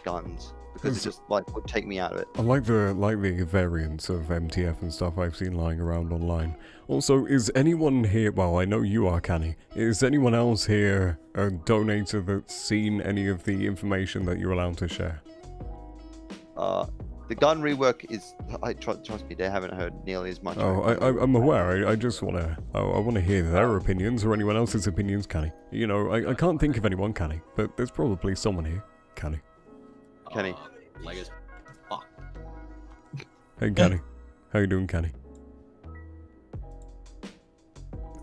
guns, because it just like would take me out of it. I like the variants of MTF and stuff I've seen lying around online. Also, is anyone here? Well, I know you are, Canny. Is anyone else here a donator that's seen any of the information that you're allowed to share? The gun rework is. Trust me, they haven't heard nearly as much. Oh, I'm aware. I just wanna. I wanna hear their opinions or anyone else's opinions, Canny. You know, I can't think of anyone, Canny, but there's probably someone here, Canny. Kenny. Like as fuck. Hey, Canny. How you doing, Canny?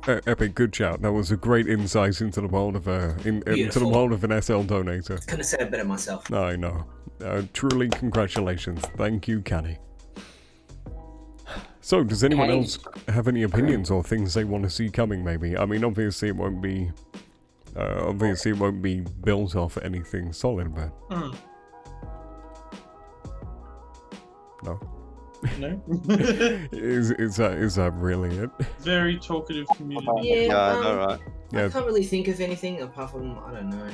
Epic, good shout. That was a great insight into the world of into the world of an SL donator. Couldn't have said it better myself. I know. Truly, congratulations. Thank you, Canny. So, does anyone else have any opinions or things they want to see coming? Maybe. I mean, obviously it won't be. Obviously it won't be built off anything solid, but. No. No. is that really it? Very talkative community. Yeah, Yeah. I can't really think of anything apart from, I don't know.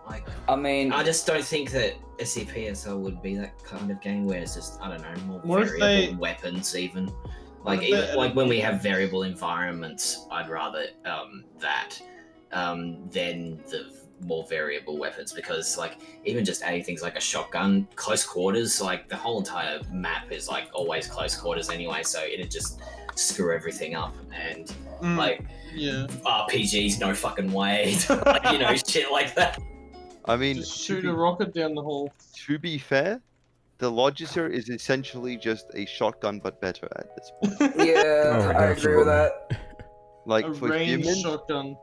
Like, I mean, I just don't think that SCPSL would be that kind of game where it's just, I don't know, more What if variable they- weapons even. Like, What if they- like when we have variable environments, I'd rather that than the more variable weapons, because like even just adding things like a shotgun, close quarters, like the whole entire map is like always close quarters anyway, so it'd just screw everything up. And like RPGs, no fucking way. Like, you know, shit like that. I mean, Just shoot a rocket down the hall. To be fair, the Logicer is essentially just a shotgun but better at this point. Yeah, I agree with that. Like A for ranged humans, shotgun.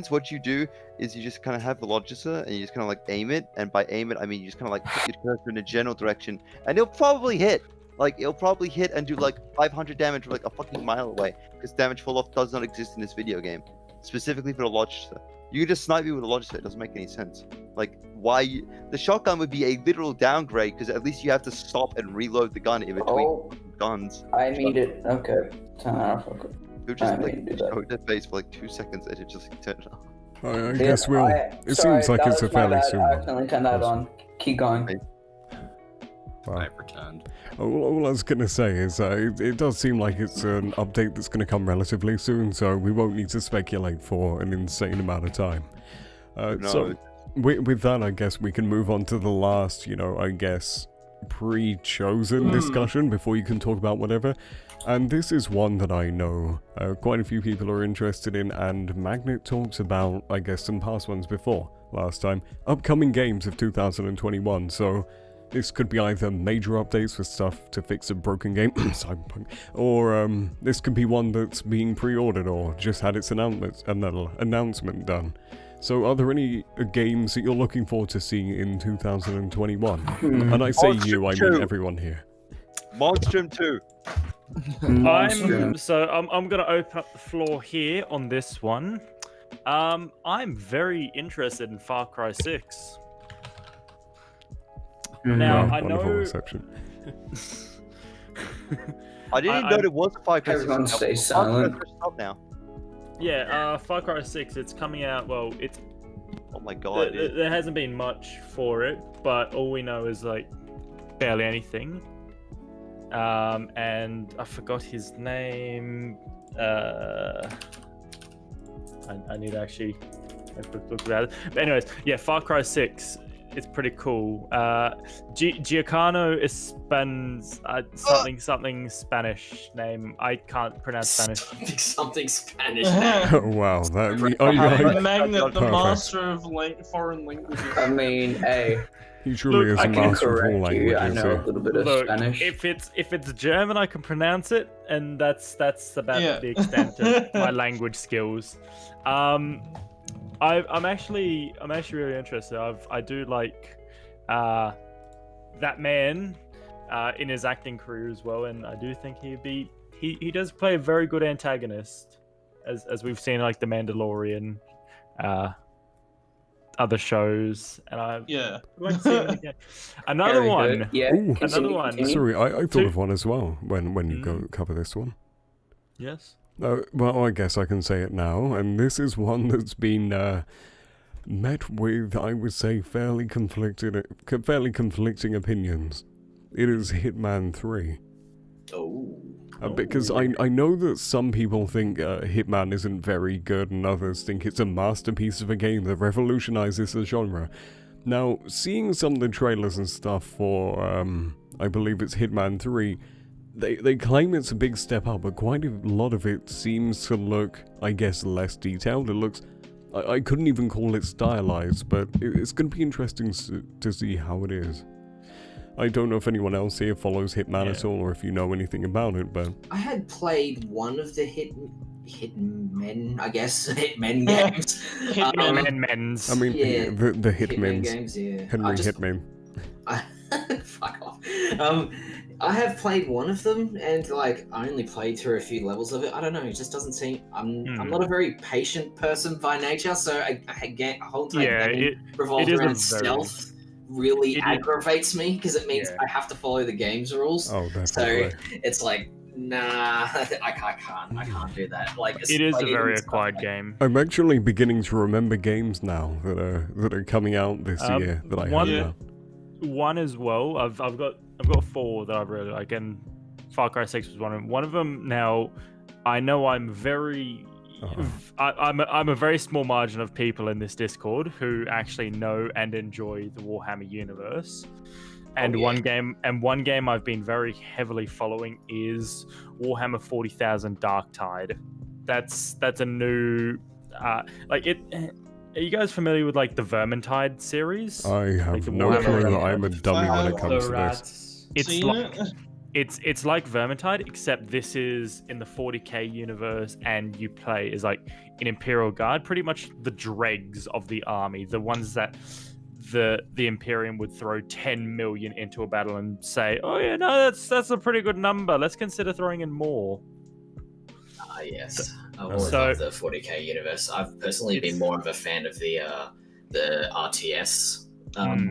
what you do is you just kind of have the Logicer and you just kind of like aim it, and by aim it I mean you just kind of like put your cursor in a general direction, and it'll probably hit. Like it'll probably hit and do like 500 damage from like a fucking mile away, because damage fall off does not exist in this video game, specifically for the Logicer. You can just snipe me with a Logicer. It doesn't make any sense. Like why the shotgun would be a literal downgrade, because at least you have to stop and reload the gun in between guns. I need it. Okay. Turn off. Okay. It would just like show their face for like 2 seconds and it just turned off. I guess we'll. It seems like it's a fairly soon. I accidentally turned that on. Keep going. Wow. I've returned. All I was gonna say is it does seem like it's an update that's gonna come relatively soon, so we won't need to speculate for an insane amount of time. So with that, I guess we can move on to the last, I guess, pre-chosen discussion before you can talk about whatever. And this is one that I know quite a few people are interested in, and Magnet talked about, I guess, some past ones before last time. Upcoming games of 2021, so this could be either major updates with stuff to fix a broken game, Cyberpunk, or this could be one that's being pre-ordered or just had its announcement done. So are there any games that you're looking forward to seeing in 2021? And I say you, I mean everyone here. Monstrum 2. I'm gonna open up the floor here on this one. I'm very interested in Far Cry 6. Now I know. Reception. I didn't know there was a Far Cry 6. Everyone stay silent. Stop now. Yeah, Far Cry 6. It's coming out. Well, it's. Oh my god. There hasn't been much for it, but all we know is like barely anything. And I forgot his name. I need to actually have a quick look about it. But anyways, yeah, Far Cry 6. It's pretty cool. Giacomo Espans something Spanish name. I can't pronounce Spanish. Something Spanish. Oh wow, that Magnet, the master of foreign languages. I mean, hey. He truly is a master of all languages. I know a little bit of Spanish. If it's German, I can pronounce it, and that's about the extent of my language skills. I'm actually really interested. I do like that man in his acting career as well, and I do think he does play a very good antagonist, as we've seen like The Mandalorian, other shows, and I'd like to see him again. Another one. Yeah. Another one. Sorry, I thought of one as well when you go cover this one. Yes. Well, I guess I can say it now, and this is one that's been met with, I would say, fairly conflicting opinions. It is Hitman 3. Oh. Because I know that some people think Hitman isn't very good and others think it's a masterpiece of a game that revolutionizes the genre. Now, seeing some of the trailers and stuff for, I believe it's Hitman 3, they claim it's a big step up, but quite a lot of it seems to look, I guess, less detailed. It looks, I couldn't even call it stylized, but it's going to be interesting to see how it is. I don't know if anyone else here follows Hitman at all, or if you know anything about it, but... I had played one of the Hitmen, I guess, Hitmen games. Hitmen's. I mean, yeah, the Hitmen Hitmen's. games, yeah. Henry Hitman. Fuck off. I have played one of them, and like I only played through a few levels of it. I don't know. It just doesn't seem. I'm not a very patient person by nature, so a whole entire game revolved around stealth. Really aggravates me because it means I have to follow the game's rules. Oh, definitely. So it's like, nah, I can't do that. Like it is a very acquired game. I'm actually beginning to remember games now that are coming out this year that I have now. One as well. I've got 4 that I really like, and Far Cry 6 was one of them. One of them now. I know I'm very. I'm a very small margin of people in this Discord who actually know and enjoy the Warhammer universe. And one game I've been very heavily following is Warhammer 40,000 Darktide. That's a new Are you guys familiar with like the Vermintide series? I have no clue. I'm a dummy when it comes to this. It's like Vermintide, except this is in the 40k universe, and you play as like an Imperial Guard, pretty much the dregs of the army, the ones that the Imperium would throw 10 million into a battle and say, oh yeah, no, that's a pretty good number. Let's consider throwing in more. Yes. I always love the 40k universe. I've personally been more of a fan of the RTS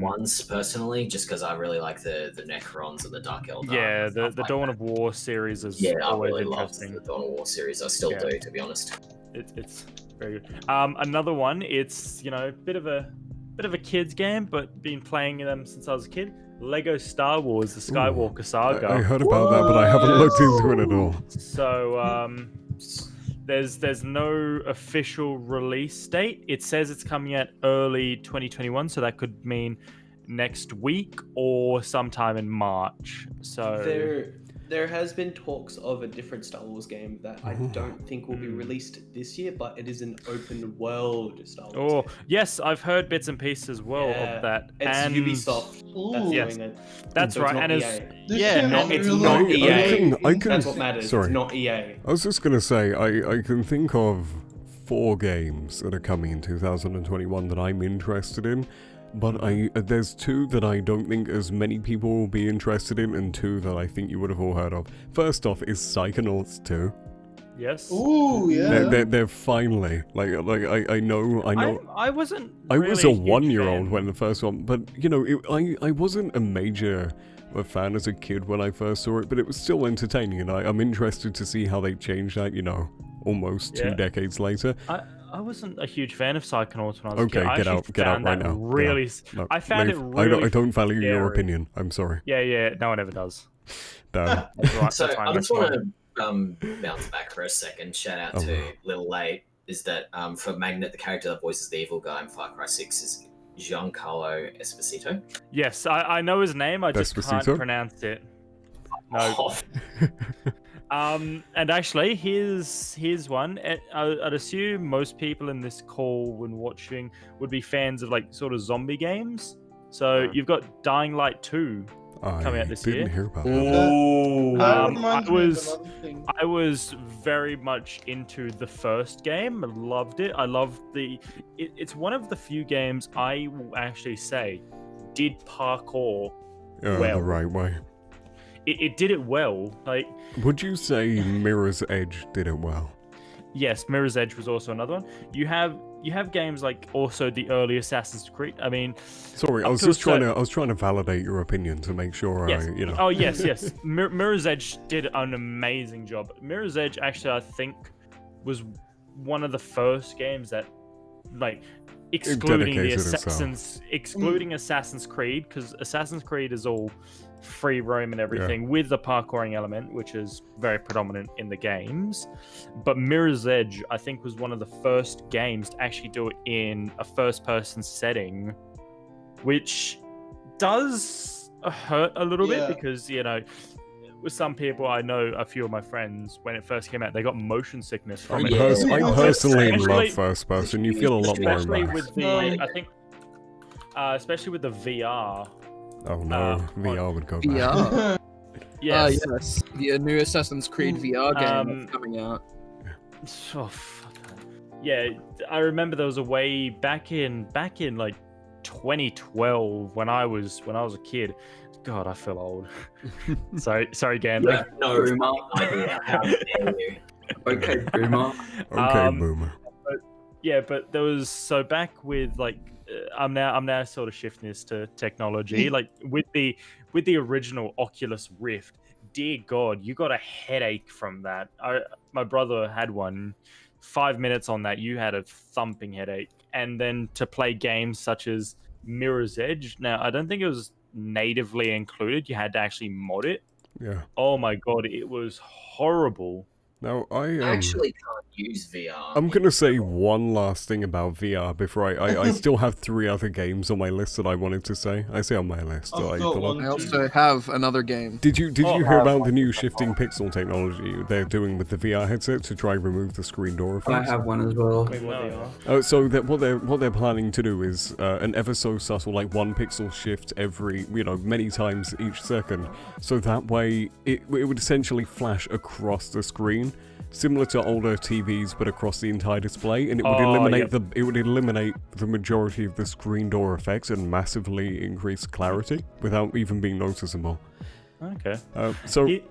ones personally, just because I really like the Necrons and the Dark Eldar. Yeah, the Dawn of War series is always interesting. The Dawn of War series. I still do, to be honest. It's very good. Another one. It's bit of a kids game, but been playing them since I was a kid. Lego Star Wars: The Skywalker Saga. I heard about that, but I haven't looked into it at all. So there's no official release date. It says it's coming out early 2021, so that could mean next week or sometime in March. So there has been talks of a different Star Wars game that I don't think will be released this year, but it is an open world Star Wars game. Yes, I've heard bits and pieces as well of that. It's Ubisoft that's doing it. That's so right. It's not EA. That's what matters. Sorry. It's not EA. I was just going to say, I can think of 4 games that are coming in 2021 that I'm interested in. But there's 2 that I don't think as many people will be interested in, and 2 that I think you would have all heard of. First off is Psychonauts 2. Yes. Ooh, yeah. They're finally I know. I wasn't. I was really a 1-year-old when the first one, but I wasn't a major fan as a kid when I first saw it, but it was still entertaining, and I'm interested to see how they changed that. Almost 2 decades later. I wasn't a huge fan of Psychonauts when I was a kid. Okay, get out right now. Really, no, I found it really. I don't value scary. your opinion. I'm sorry. Yeah. No one ever does. Damn. So I just want to bounce back for a second. Shout out to Little Late. Is that for Magnet, the character that voices the evil guy in Far Cry 6 is Giancarlo Esposito? Yes, I know his name. I just can't pronounce it. No. And actually, here's one. I'd assume most people in this call, when watching, would be fans of like sort of zombie games. So you've got Dying Light 2 coming out this year. I didn't hear about that. I was very much into the first game. I loved it. I loved it's one of the few games I will actually say did parkour well. The right way. It did it well. Like, would you say Mirror's Edge did it well? Yes, Mirror's Edge was also another one. You have games like also the early Assassin's Creed. I mean, sorry, I was just trying to validate your opinion to make sure Oh yes. Mirror's Edge did an amazing job. Mirror's Edge, actually, I think was one of the first games that, like, excluding Assassin's Creed, because Assassin's Creed is all free roam and everything with the parkouring element, which is very predominant in the games. But Mirror's Edge, I think, was one of the first games to actually do it in a first-person setting, which does hurt a little bit because, you know, with some people, I know a few of my friends, when it first came out, they got motion sickness from it. I personally love first person. You feel a lot more especially with the, I think, especially with the VR. Oh no, VR would go VR. bad. Yes. Yes, the new Assassin's Creed VR game that's coming out. Oh, fuck. Yeah, I remember there was a way back in like 2012 when I was a kid. God, I feel old. sorry, Gandhi. Yeah, no idea. How dare you? Okay, boomer. Okay, boomer. But there was back with like I'm now sort of shifting this to technology. Like with the original Oculus Rift, dear God, you got a headache from that. My brother had one. 5 minutes on that, you had a thumping headache. And then to play games such as Mirror's Edge. Now, I don't think it was natively included. You had to actually mod it. Yeah. Oh my God, it was horrible. Now, I actually can't use VR. I'm going to say one last thing about VR before I still have 3 other games on my list that I wanted to say. I say on my list. I also have another game. Did you hear about the new shifting pixel technology they're doing with the VR headset to try and remove the screen door effects? I have one as well. So what they're planning to do is an ever so subtle, like 1 pixel shift every, many times each second. So that way it would essentially flash across the screen, similar to older TVs, but across the entire display, and it would eliminate the majority of the screen door effects and massively increase clarity without even being noticeable. Okay. Sorry.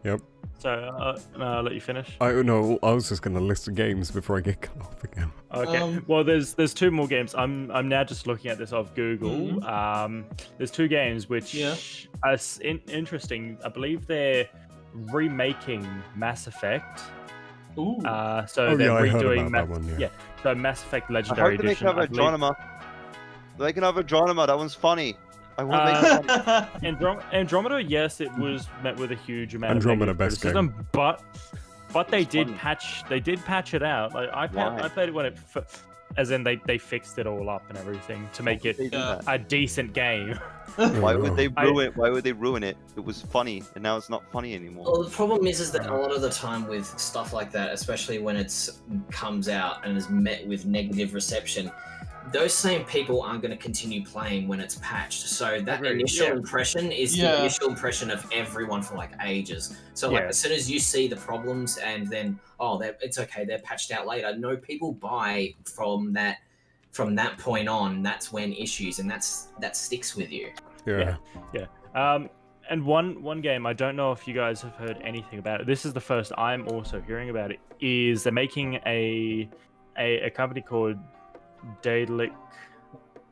Yep. So I'll let you finish. I was just gonna list the games before I get cut off again. Okay. Well, there's 2 more games. I'm now just looking at this off Google. There's 2 games which are interesting. I believe they're remaking Mass Effect. Ooh. So they're redoing so Mass Effect Legendary Edition. I hope they can have Andromeda. They can have Andromeda. That one's funny. I want to make it funny. Andromeda, yes, it was met with a huge amount Andromeda of best criticism, game. but they did patch it out. Like I played it when it as in they fixed it all up and everything to make it a decent game. Why would they ruin it? Why would they ruin it? It was funny, and now it's not funny anymore. Well, the problem is that a lot of the time with stuff like that, especially when it comes out and is met with negative reception, those same people aren't going to continue playing when it's patched. So that initial impression is the initial impression of everyone for like ages. So like as soon as you see the problems and then it's okay, they're patched out later. No, people buy from that point on. That's when issues and that sticks with you. Yeah. And one game, I don't know if you guys have heard anything about it. This is the first I'm also hearing about it. Is they're making a company called Daedalic,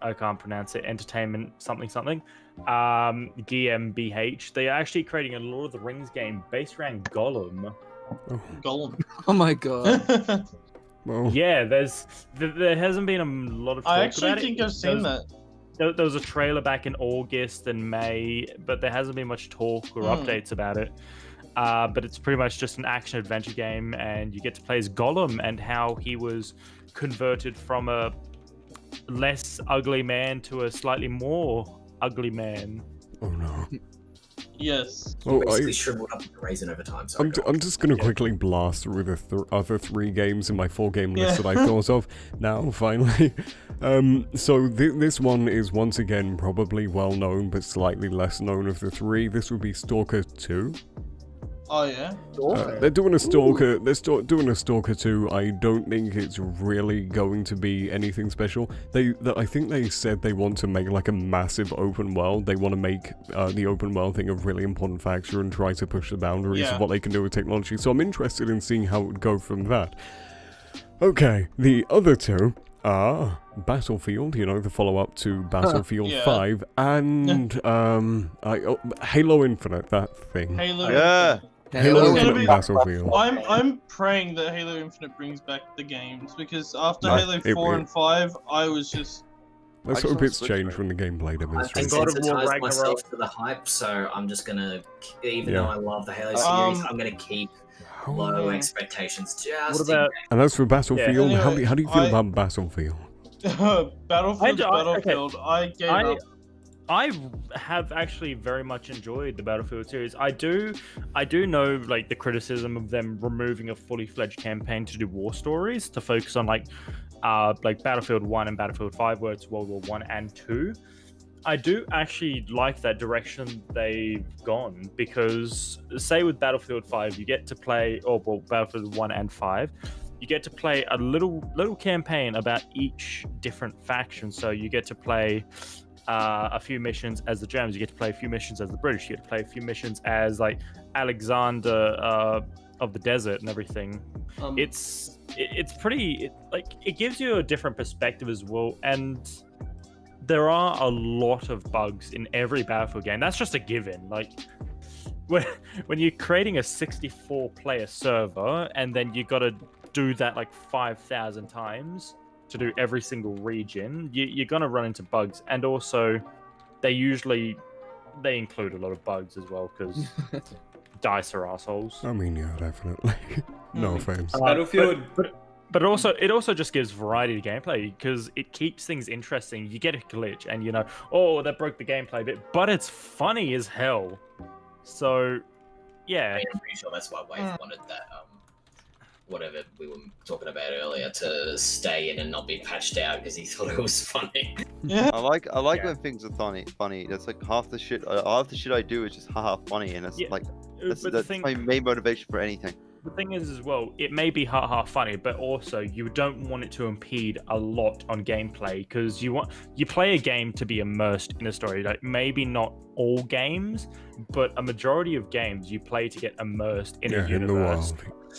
I can't pronounce it, Entertainment something, GmbH. They are actually creating a Lord of the Rings game based around Gollum. Gollum. Oh my God. Well, yeah, there hasn't been a lot of talk I actually about think it. I've seen that. There was a trailer back in August and May, but there hasn't been much talk or updates about it. But it's pretty much just an action-adventure game, and you get to play as Gollum and how he was converted from a less ugly man to a slightly more ugly man. Oh no. Yes. Basically shriveled up like a raisin over time. I'm just going to quickly blast through the other 3 games in my 4-game list that I thought of now, finally. So this one is once again probably well known, but slightly less known of the 3. This would be Stalker 2. Oh yeah. They're doing a Stalker. They're doing a Stalker 2. I don't think it's really going to be anything special. I think they said they want to make like a massive open world. They want to make the open world thing a really important factor and try to push the boundaries of what they can do with technology. So I'm interested in seeing how it would go from that. Okay, the other 2 are Battlefield, the follow-up to Battlefield 5, and Halo Infinite, that thing. Halo. Yeah. Halo Infinite and Battlefield. I'm praying that Halo Infinite brings back the games because after Halo 4 and 5, I was just. Let's hope it's changed from the gameplay demonstration. I've desensitized myself to the hype, so I'm just gonna, even though I love the Halo series, I'm gonna keep low expectations. Just and as for Battlefield, how do you feel about Battlefield? Battlefield. I gave up. I have actually very much enjoyed the Battlefield series. I do know like the criticism of them removing a fully fledged campaign to do war stories to focus on like Battlefield 1 and Battlefield 5 where it's World War 1 and 2. I do actually like that direction they've gone because say with Battlefield 5 you get to play Battlefield 1 and 5 you get to play a little campaign about each different faction. So you get to play a few missions as the Germans, you get to play a few missions as the British, you get to play a few missions as like Alexander of the Desert and everything. It's pretty it gives you a different perspective as well, and there are a lot of bugs in every Battlefield game. That's just a given. Like when you're creating a 64 player server and then you got to do that like 5,000 times to do every single region, you're gonna run into bugs, and also they include a lot of bugs as well because DICE are assholes. I mean, yeah, definitely. No offense. Battlefield, but it also just gives variety to gameplay because it keeps things interesting. You get a glitch, and that broke the gameplay bit, but it's funny as hell. So, yeah. I'm pretty sure that's why Wave wanted that. Whatever we were talking about earlier to stay in and not be patched out because he thought it was funny. Yeah, I like when things are funny. That's like half the shit I do is just haha funny, and it's that's my main motivation for anything. The thing is as well, it may be haha funny, but also you don't want it to impede a lot on gameplay because you play a game to be immersed in a story. Like maybe not all games, but a majority of games you play to get immersed in a universe. In the world.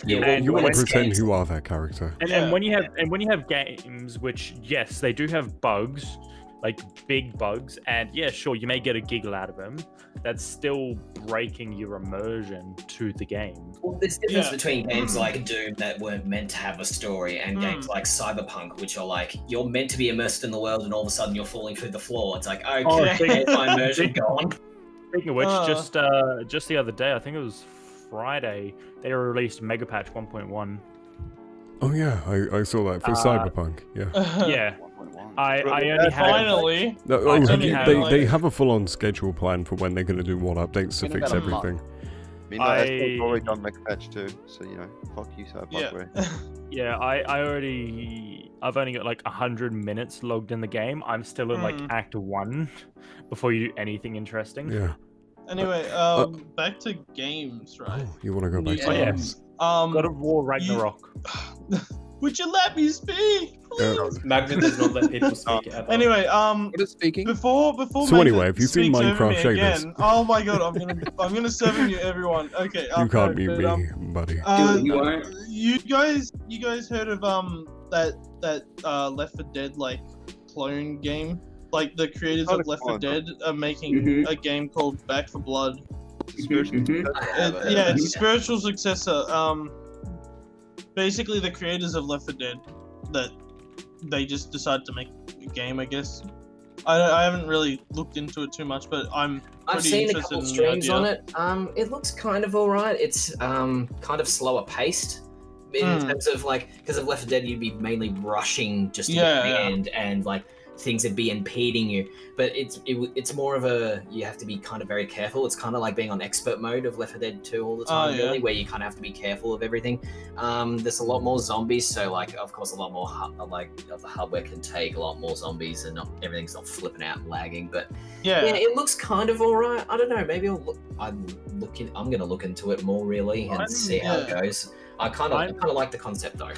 You want to pretend you are that character. And when you have games which, yes, they do have bugs, like big bugs, and yeah, sure, you may get a giggle out of them. That's still breaking your immersion to the game. Well, there's difference between games like Doom that weren't meant to have a story and games like Cyberpunk, which are like, you're meant to be immersed in the world and all of a sudden you're falling through the floor. It's like, okay, my immersion gone. Speaking of which, just the other day, I think it was Friday, they released Mega Patch 1.1. Oh yeah, I saw that for Cyberpunk. Yeah. Yeah. I only finally. They have a full-on schedule plan for when they're going to do what updates to fix everything. I mean, I've already done Mega Patch 2, so fuck you, Cyberpunk. Yeah, I've only got like 100 minutes logged in the game. I'm still in like Act 1 before you do anything interesting. Yeah. Anyway, back to games, right? Oh, you want to go back to games? God of War Ragnarok. Would you let me speak? Magnet does not let people speak ever. Anyway, speaking. Before. So anyway, have you seen Minecraft Shaders? Again, oh my god, I'm gonna 7-mute everyone. Okay. You can't mute me, buddy. You guys heard of that Left 4 Dead like clone game? Like the creators of Left 4 Dead are making a game called Back 4 Blood. It's a spiritual successor. Basically, the creators of Left 4 Dead, that they just decided to make a game, I guess. I haven't really looked into it too much, but I've seen a couple streams on it. It looks kind of alright. It's kind of slower paced in terms of because of Left 4 Dead, you'd be mainly rushing just to get to the end, and things would be impeding you. But it's more of you have to be kind of very careful. It's kind of like being on expert mode of Left 4 Dead 2 all the time, really, where you kind of have to be careful of everything. There's a lot more zombies, so of course a lot more of the hardware can take a lot more zombies, and everything's not flipping out and lagging. But yeah, it looks kind of alright. I don't know, maybe I'm gonna look into it more really and see how it goes. I kind of like the concept though.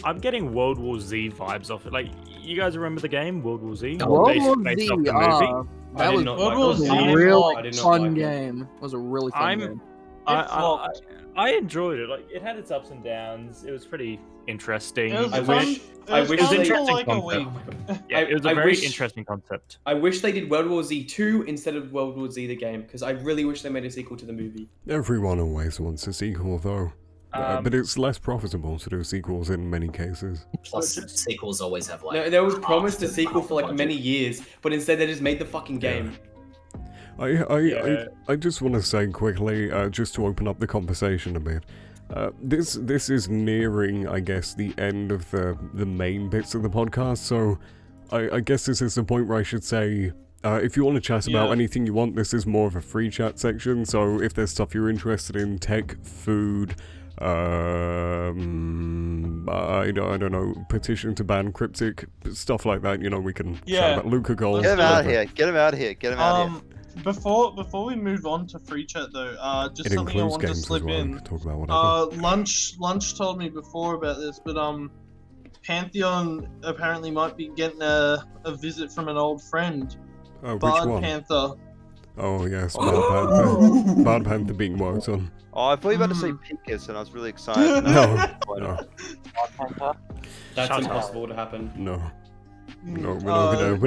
I'm getting World War Z vibes off it. Like, you guys remember the game World War Z? World War based Z, off the movie? that was a really fun game. It was a really fun game. I enjoyed it. Like, it had its ups and downs. It was pretty interesting. It was an interesting concept. Yeah, it was a very interesting concept. I wish they did World War Z 2 instead of World War Z the game, because I really wish they made a sequel to the movie. Everyone always wants a sequel, though. But it's less profitable to do sequels in many cases. Plus, sequels always have like. There was promised a sequel for like many years, but instead they just made the fucking game. I just want to say quickly, just to open up the conversation a bit. This is nearing, I guess, the end of the main bits of the podcast, so I guess this is the point where I should say, if you want to chat about anything you want, this is more of a free chat section, so if there's stuff you're interested in, tech, food, I don't know, petition to ban cryptic, stuff like that, we can chat about Luca goals. Get him out of here, get him out of here. Before we move on to free chat though, just something I wanted to slip in. Talk about whatever. Lunch told me before about this, but Pantheon apparently might be getting a visit from an old friend. Oh, Bard which one? Panther. Oh yes, Panther. Bard Panther being worked on. Oh, I thought you were about to say Pinkus, and I was really excited. No. That's impossible to happen. No, we're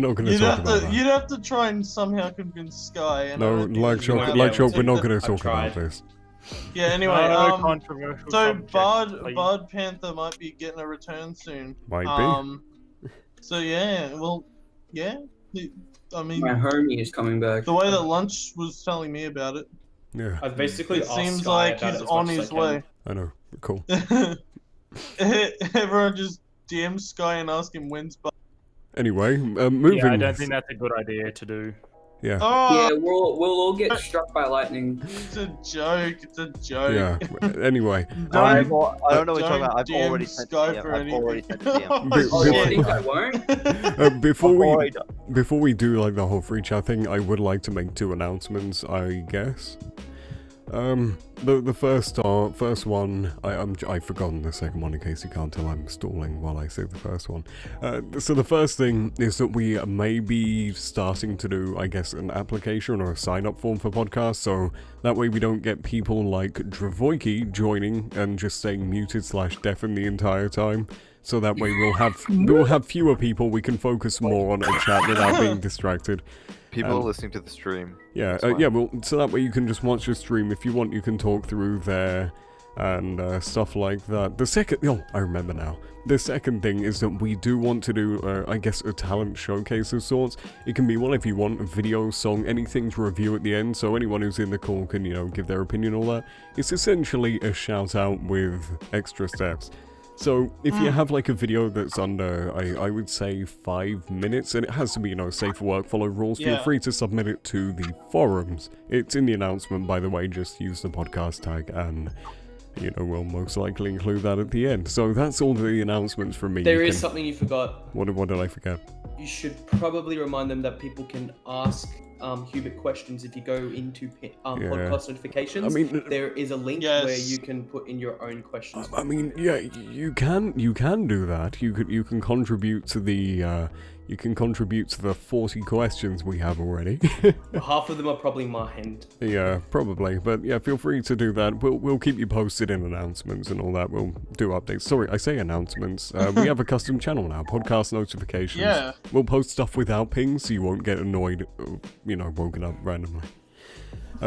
not gonna talk about that. You'd have to try and somehow convince Sky. And like Shock, we're not gonna talk about this. Yeah. Anyway, controversial so subject, Bard Panther might be getting a return soon. Might be. So yeah, well, yeah. I mean, my homie is coming back. The way that Lunch was telling me about it. Yeah. I've basically. It seems like he's on his way. I know. Cool. Everyone just DM Sky and ask him when's Bard. Anyway, moving. Yeah, I don't think that's a good idea to do. Yeah. Yeah, we'll all get struck by lightning. It's a joke. It's a joke. Yeah. Anyway. I don't know what you're talking about. I've already sent Sky for anything. Before we do like the whole free chat thing, I would like to make 2 announcements, I guess. The first one, I've forgotten the second one in case you can't tell I'm stalling while I say the first one. So the first thing is that we may be starting to do, I guess, an application or a sign-up form for podcasts, so that way we don't get people like Dravoiki joining and just staying muted/deafened the entire time. So that way we'll have fewer people, we can focus more on a chat without being distracted. People are listening to the stream. Yeah, well, so that way you can just watch the stream. If you want, you can talk through there and stuff like that. I remember now. The second thing is that we do want to do, I guess, a talent showcase of sorts. It can be whatever you want, a video, song, anything to review at the end, so anyone who's in the call can, give their opinion, all that. It's essentially a shout-out with extra steps. So, if you have like a video that's under, I would say 5 minutes, and it has to be, safe for work, follow rules, feel free to submit it to the forums. It's in the announcement, by the way, just use the podcast tag, and, we'll most likely include that at the end. So that's all the announcements from me. There is something you forgot. What did I forget? You should probably remind them that people can ask Hubert questions if you go into podcast notifications. I mean, there is a link where you can put in your own questions. I mean, yeah, you can do that. You can contribute to the 40 questions we have already. Half of them are probably mined. Yeah, probably. But yeah, feel free to do that. We'll keep you posted in announcements and all that. We'll do updates. Sorry, I say announcements. We have a custom channel now, podcast notifications. Yeah. We'll post stuff without pings, so you won't get annoyed, woken up randomly.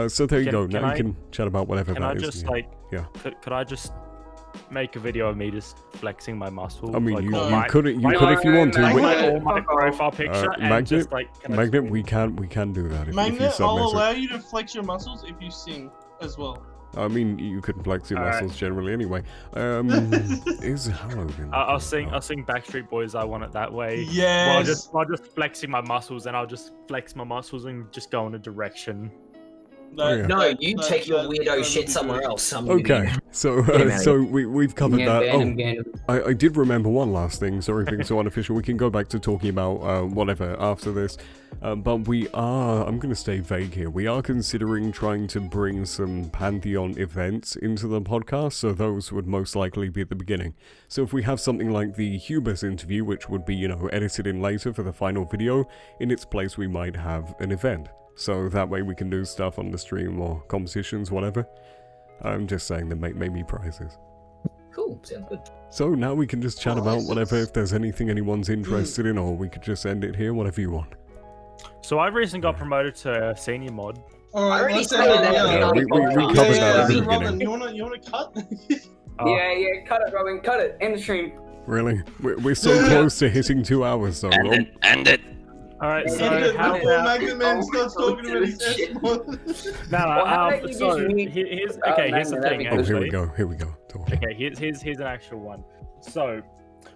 So there you go. Now you can chat about whatever that is. Could I just make a video of me just flexing my muscles? I mean, you could if you want to. My profile picture Magnet, we can do that. Magnet, I'll allow you to flex your muscles if you sing as well. I mean, you can flex your muscles generally anyway. Is Harold in I'll sing Backstreet Boys, I Want It That Way. Yes. While just flexing my muscles, and I'll just flex my muscles and just go in a direction. No, you take your weirdo shit somewhere else. Okay, so we've covered that. I did remember one last thing. Sorry, being so unofficial. We can go back to talking about whatever after this. But I'm going to stay vague here. We are considering trying to bring some Pantheon events into the podcast, so those would most likely be at the beginning. So if we have something like the Hubers interview, which would be, edited in later for the final video, in its place we might have an event. So that way we can do stuff on the stream or competitions, whatever. I'm just saying there may be prizes. Cool, sounds good. So now we can just chat about whatever, if there's anything anyone's interested in, or we could just end it here, whatever you want. So I've recently got promoted to senior mod. Alright, we covered that at the Robin, beginning. you wanna cut? Yeah, cut it, Robin, cut it. End the stream. Really? We're so close to hitting 2 hours, though. End it. Alright, so Before how... Magnet Man starts talking about his So here's the thing. Oh, here actually. we go. Okay, here's an actual one. So,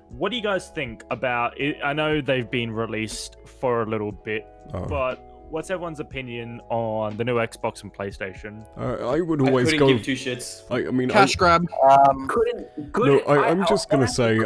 what do you guys think about it? I know they've been released for a little bit, but what's everyone's opinion on the new Xbox and PlayStation? I would always couldn't go. give two shits. I mean, Cash grab. I'm just gonna say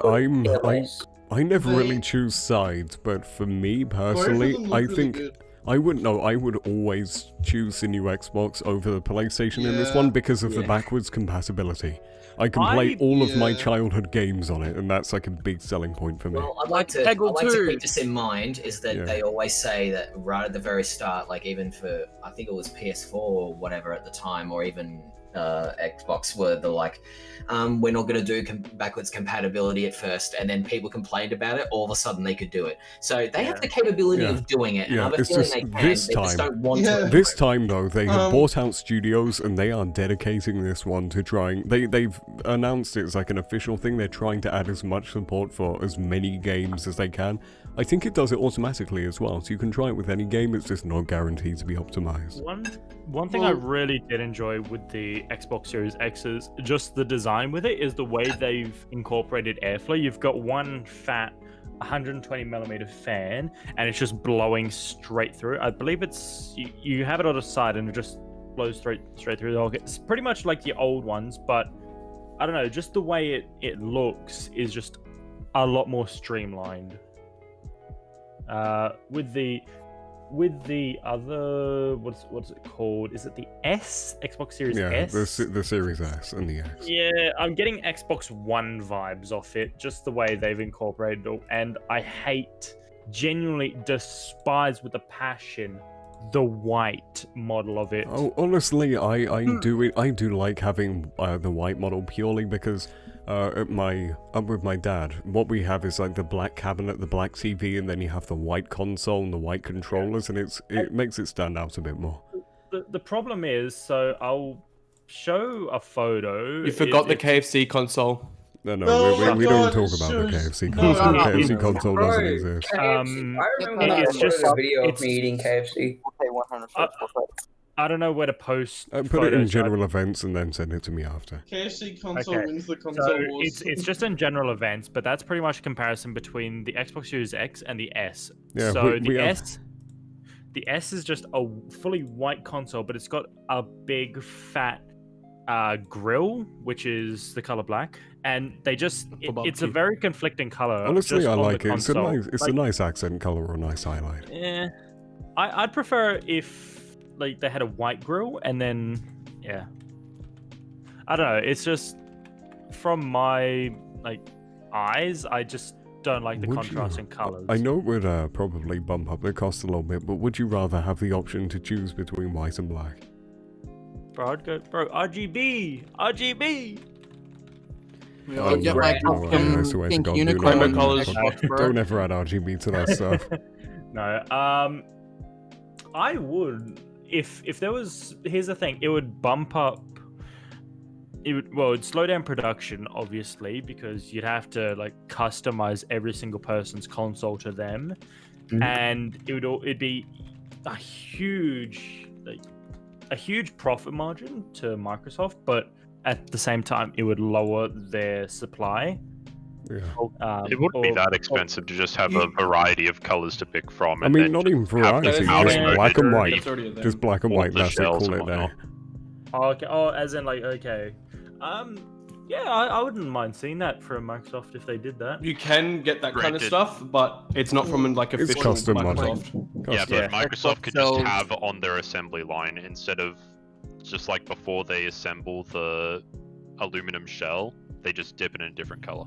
I never really choose sides, but for me personally, I think I would always choose the new Xbox over the PlayStation in this one because of the backwards compatibility. I can play all of my childhood games on it, and that's like a big selling point for me. Well, I'd like to keep this in mind, is that they always say that right at the very start, like even for, I think it was PS4 or whatever at the time, or even Xbox, were the like, we're not going to do backwards compatibility at first, and then people complained about it, all of a sudden they could do it. So they have the capability of doing it, and I have a feeling they can, they just don't want to. This time though, they have bought out studios, and they are dedicating this one to trying, they've announced it's like an official thing, they're trying to add as much support for as many games as they can. I think it does it automatically as well, so you can try it with any game, it's just not guaranteed to be optimized. One thing I really did enjoy with the Xbox Series X is just the design with it, is the way they've incorporated airflow. You've got one fat 120mm fan, and it's just blowing straight through. I believe it's, you have it on the side and it just blows straight through the whole. It's pretty much like the old ones, but I don't know, just the way it looks is just a lot more streamlined. With the other, what's it called? Is it the S? Xbox Series S? Yeah, the Series S and the X. Yeah, I'm getting Xbox One vibes off it, just the way they've incorporated it, and I genuinely despise with a passion the white model of it. Oh, honestly, I do like having the white model purely because with my dad, what we have is like the black cabinet, the black TV, and then you have the white console and the white controllers, and it makes it stand out a bit more. The problem is, so I'll show a photo. You forgot the KFC console. No, we don't talk about the KFC console. The KFC console doesn't exist. I remember it's just a video of me eating KFC. I don't know where to post. Put it in general events and then send it to me after. KFC console wins the console so wars. it's just in general events, but that's pretty much a comparison between the Xbox Series X and the S. Yeah, so the S is just a fully white console, but it's got a big fat grill, which is the color black, and they just it's a very conflicting color. Honestly, I like it. Console. It's a nice accent color or a nice highlight. Yeah, I'd prefer if like they had a white grill, and then I don't know. It's just from my eyes, I just don't like the contrast in colors. I know it would probably bump up the cost a little bit, but would you rather have the option to choose between white and black? Bro, I'd go, RGB. Get my pink unicorn Xbox, bro. Don't ever add RGB to that stuff. No, I would if there was. Here's the thing: it would bump up. It'd slow down production, obviously, because you'd have to customize every single person's console to them, and it'd be a huge profit margin to Microsoft, but at the same time, it would lower their supply. Yeah. It wouldn't be that expensive to just have a variety of colors to pick from. I mean, not even variety, just black and white. Just black and white, that's it, call it there. Oh, okay. Oh, as in okay. Yeah, I wouldn't mind seeing that from Microsoft if they did that. You can get that kind of stuff, but it's not from official Microsoft. Yeah, but Microsoft could just have on their assembly line, instead of just before they assemble the aluminum shell, they just dip it in a different color.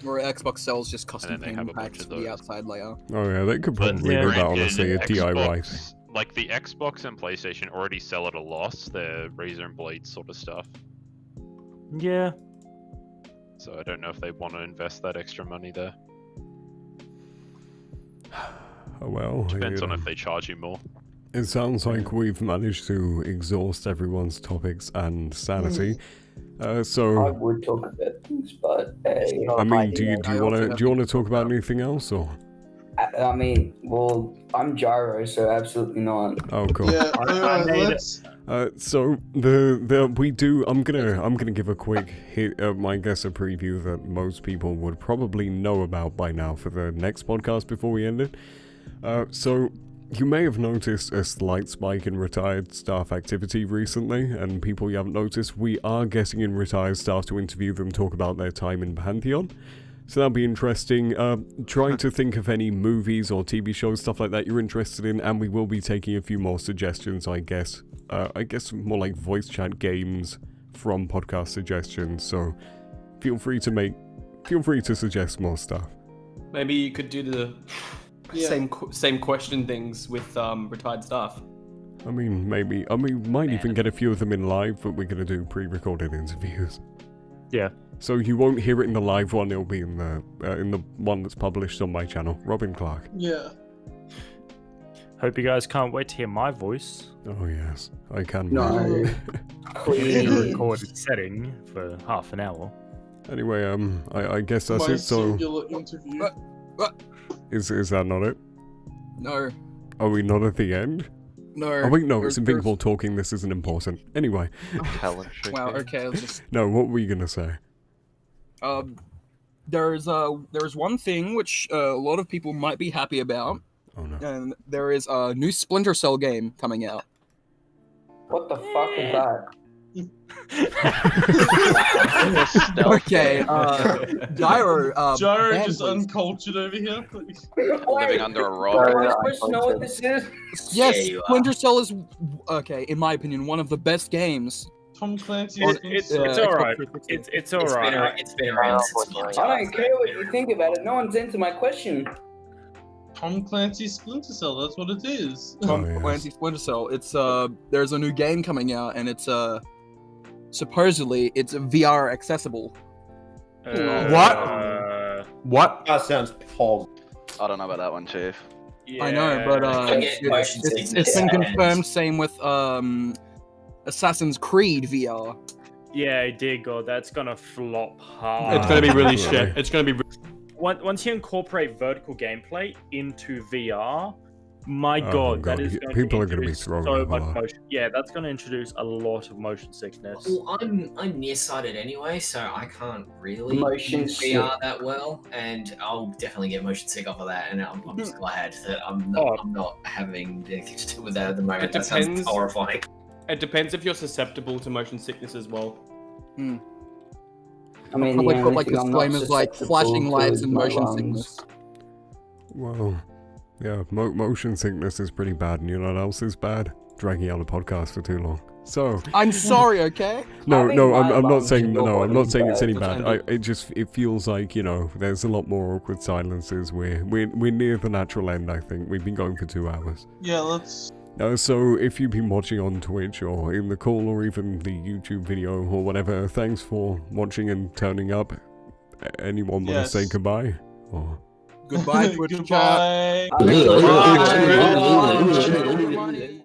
Or Xbox sells just custom paint packs for the outside layer. Oh yeah, they could probably do that, honestly, a DIY. Like the Xbox and PlayStation already sell at a loss, their razor and blade sort of stuff. Yeah. So I don't know if they want to invest that extra money there. Oh well. Depends on if they charge you more. It sounds like we've managed to exhaust everyone's topics and sanity. So I would talk about things, but I mean, do you want to talk about anything else, or? I mean, well, I'm Gyro, so absolutely not. Oh, cool. Yeah, so I'm gonna give a quick hit, I guess a preview that most people would probably know about by now for the next podcast before we end it. So you may have noticed a slight spike in retired staff activity recently, and people you haven't noticed, we are getting in retired staff to interview them, talk about their time in Pantheon. So that'll be interesting. Trying to think of any movies or TV shows, stuff like that you're interested in, and we will be taking a few more suggestions, I guess. I guess more like voice chat games from podcast suggestions. So feel free to suggest more stuff. Maybe you could do the same question things with retired staff. I mean, maybe. I mean, we might even get a few of them in live, but we're gonna do pre-recorded interviews. Yeah. So you won't hear it in the live one, it'll be in the one that's published on my channel, Robin Clark. Yeah. Hope you guys can't wait to hear my voice. Oh yes, I can. No. In a recorded setting for half an hour. Anyway, I guess that's My it. So singular interview. is that not it? No. Are we not at the end? No. Oh wait, no, it's Invincible talking. This isn't important. Anyway. Wow. Okay. Let's just. No, what were you gonna say? There's one thing which a lot of people might be happy about. Oh no. And there is a new Splinter Cell game coming out. What the fuck is that? Okay, Gyro. Gyro just uncultured over here. Living under a rock. Know what this is? Yes, Splinter Cell is, okay, in my opinion, one of the best games. Tom Clancy. It's alright. It's alright. It's been around since launch. I don't care what you think about it. No one's into my question. Tom Clancy's Splinter Cell, that's what it is. Tom Clancy's Splinter Cell. It's there's a new game coming out, and it's supposedly it's VR accessible. What? That sounds pog. I don't know about that one, Chief. I know, but it's been confirmed. Same with Assassin's Creed VR. Yeah, dear God, that's gonna flop hard. It's gonna be really shit. It's gonna be. Once you incorporate vertical gameplay into VR, my God, that is going people to are going to be throwing so up a much lot. motion. Yeah, that's going to introduce a lot of motion sickness. Well, I'm nearsighted anyway, so I can't really Motion use VR that well, and I'll definitely get motion sick off of that. And I'm just glad that I'm not having anything to do with that at the moment. That sounds horrifying. It depends if you're susceptible to motion sickness as well. I mean, probably the put like only thing I'm not disclaimers like susceptible flashing to lights is and my motion lungs. sickness. Well, yeah, motion sickness is pretty bad, and you know what else is bad? Dragging out a podcast for too long. So I'm sorry, okay? No, I no, mean, I'm my not saying lungs no. I'm not saying are it's any bad. bad. It feels like, you know, there's a lot more awkward silences. We're near the natural end. I think we've been going for 2 hours. Yeah, let's. So if you've been watching on Twitch or in the call or even the YouTube video or whatever, thanks for watching and turning up. Anyone want to say goodbye? Or... Goodbye, Twitch Goodbye. chat. Goodbye.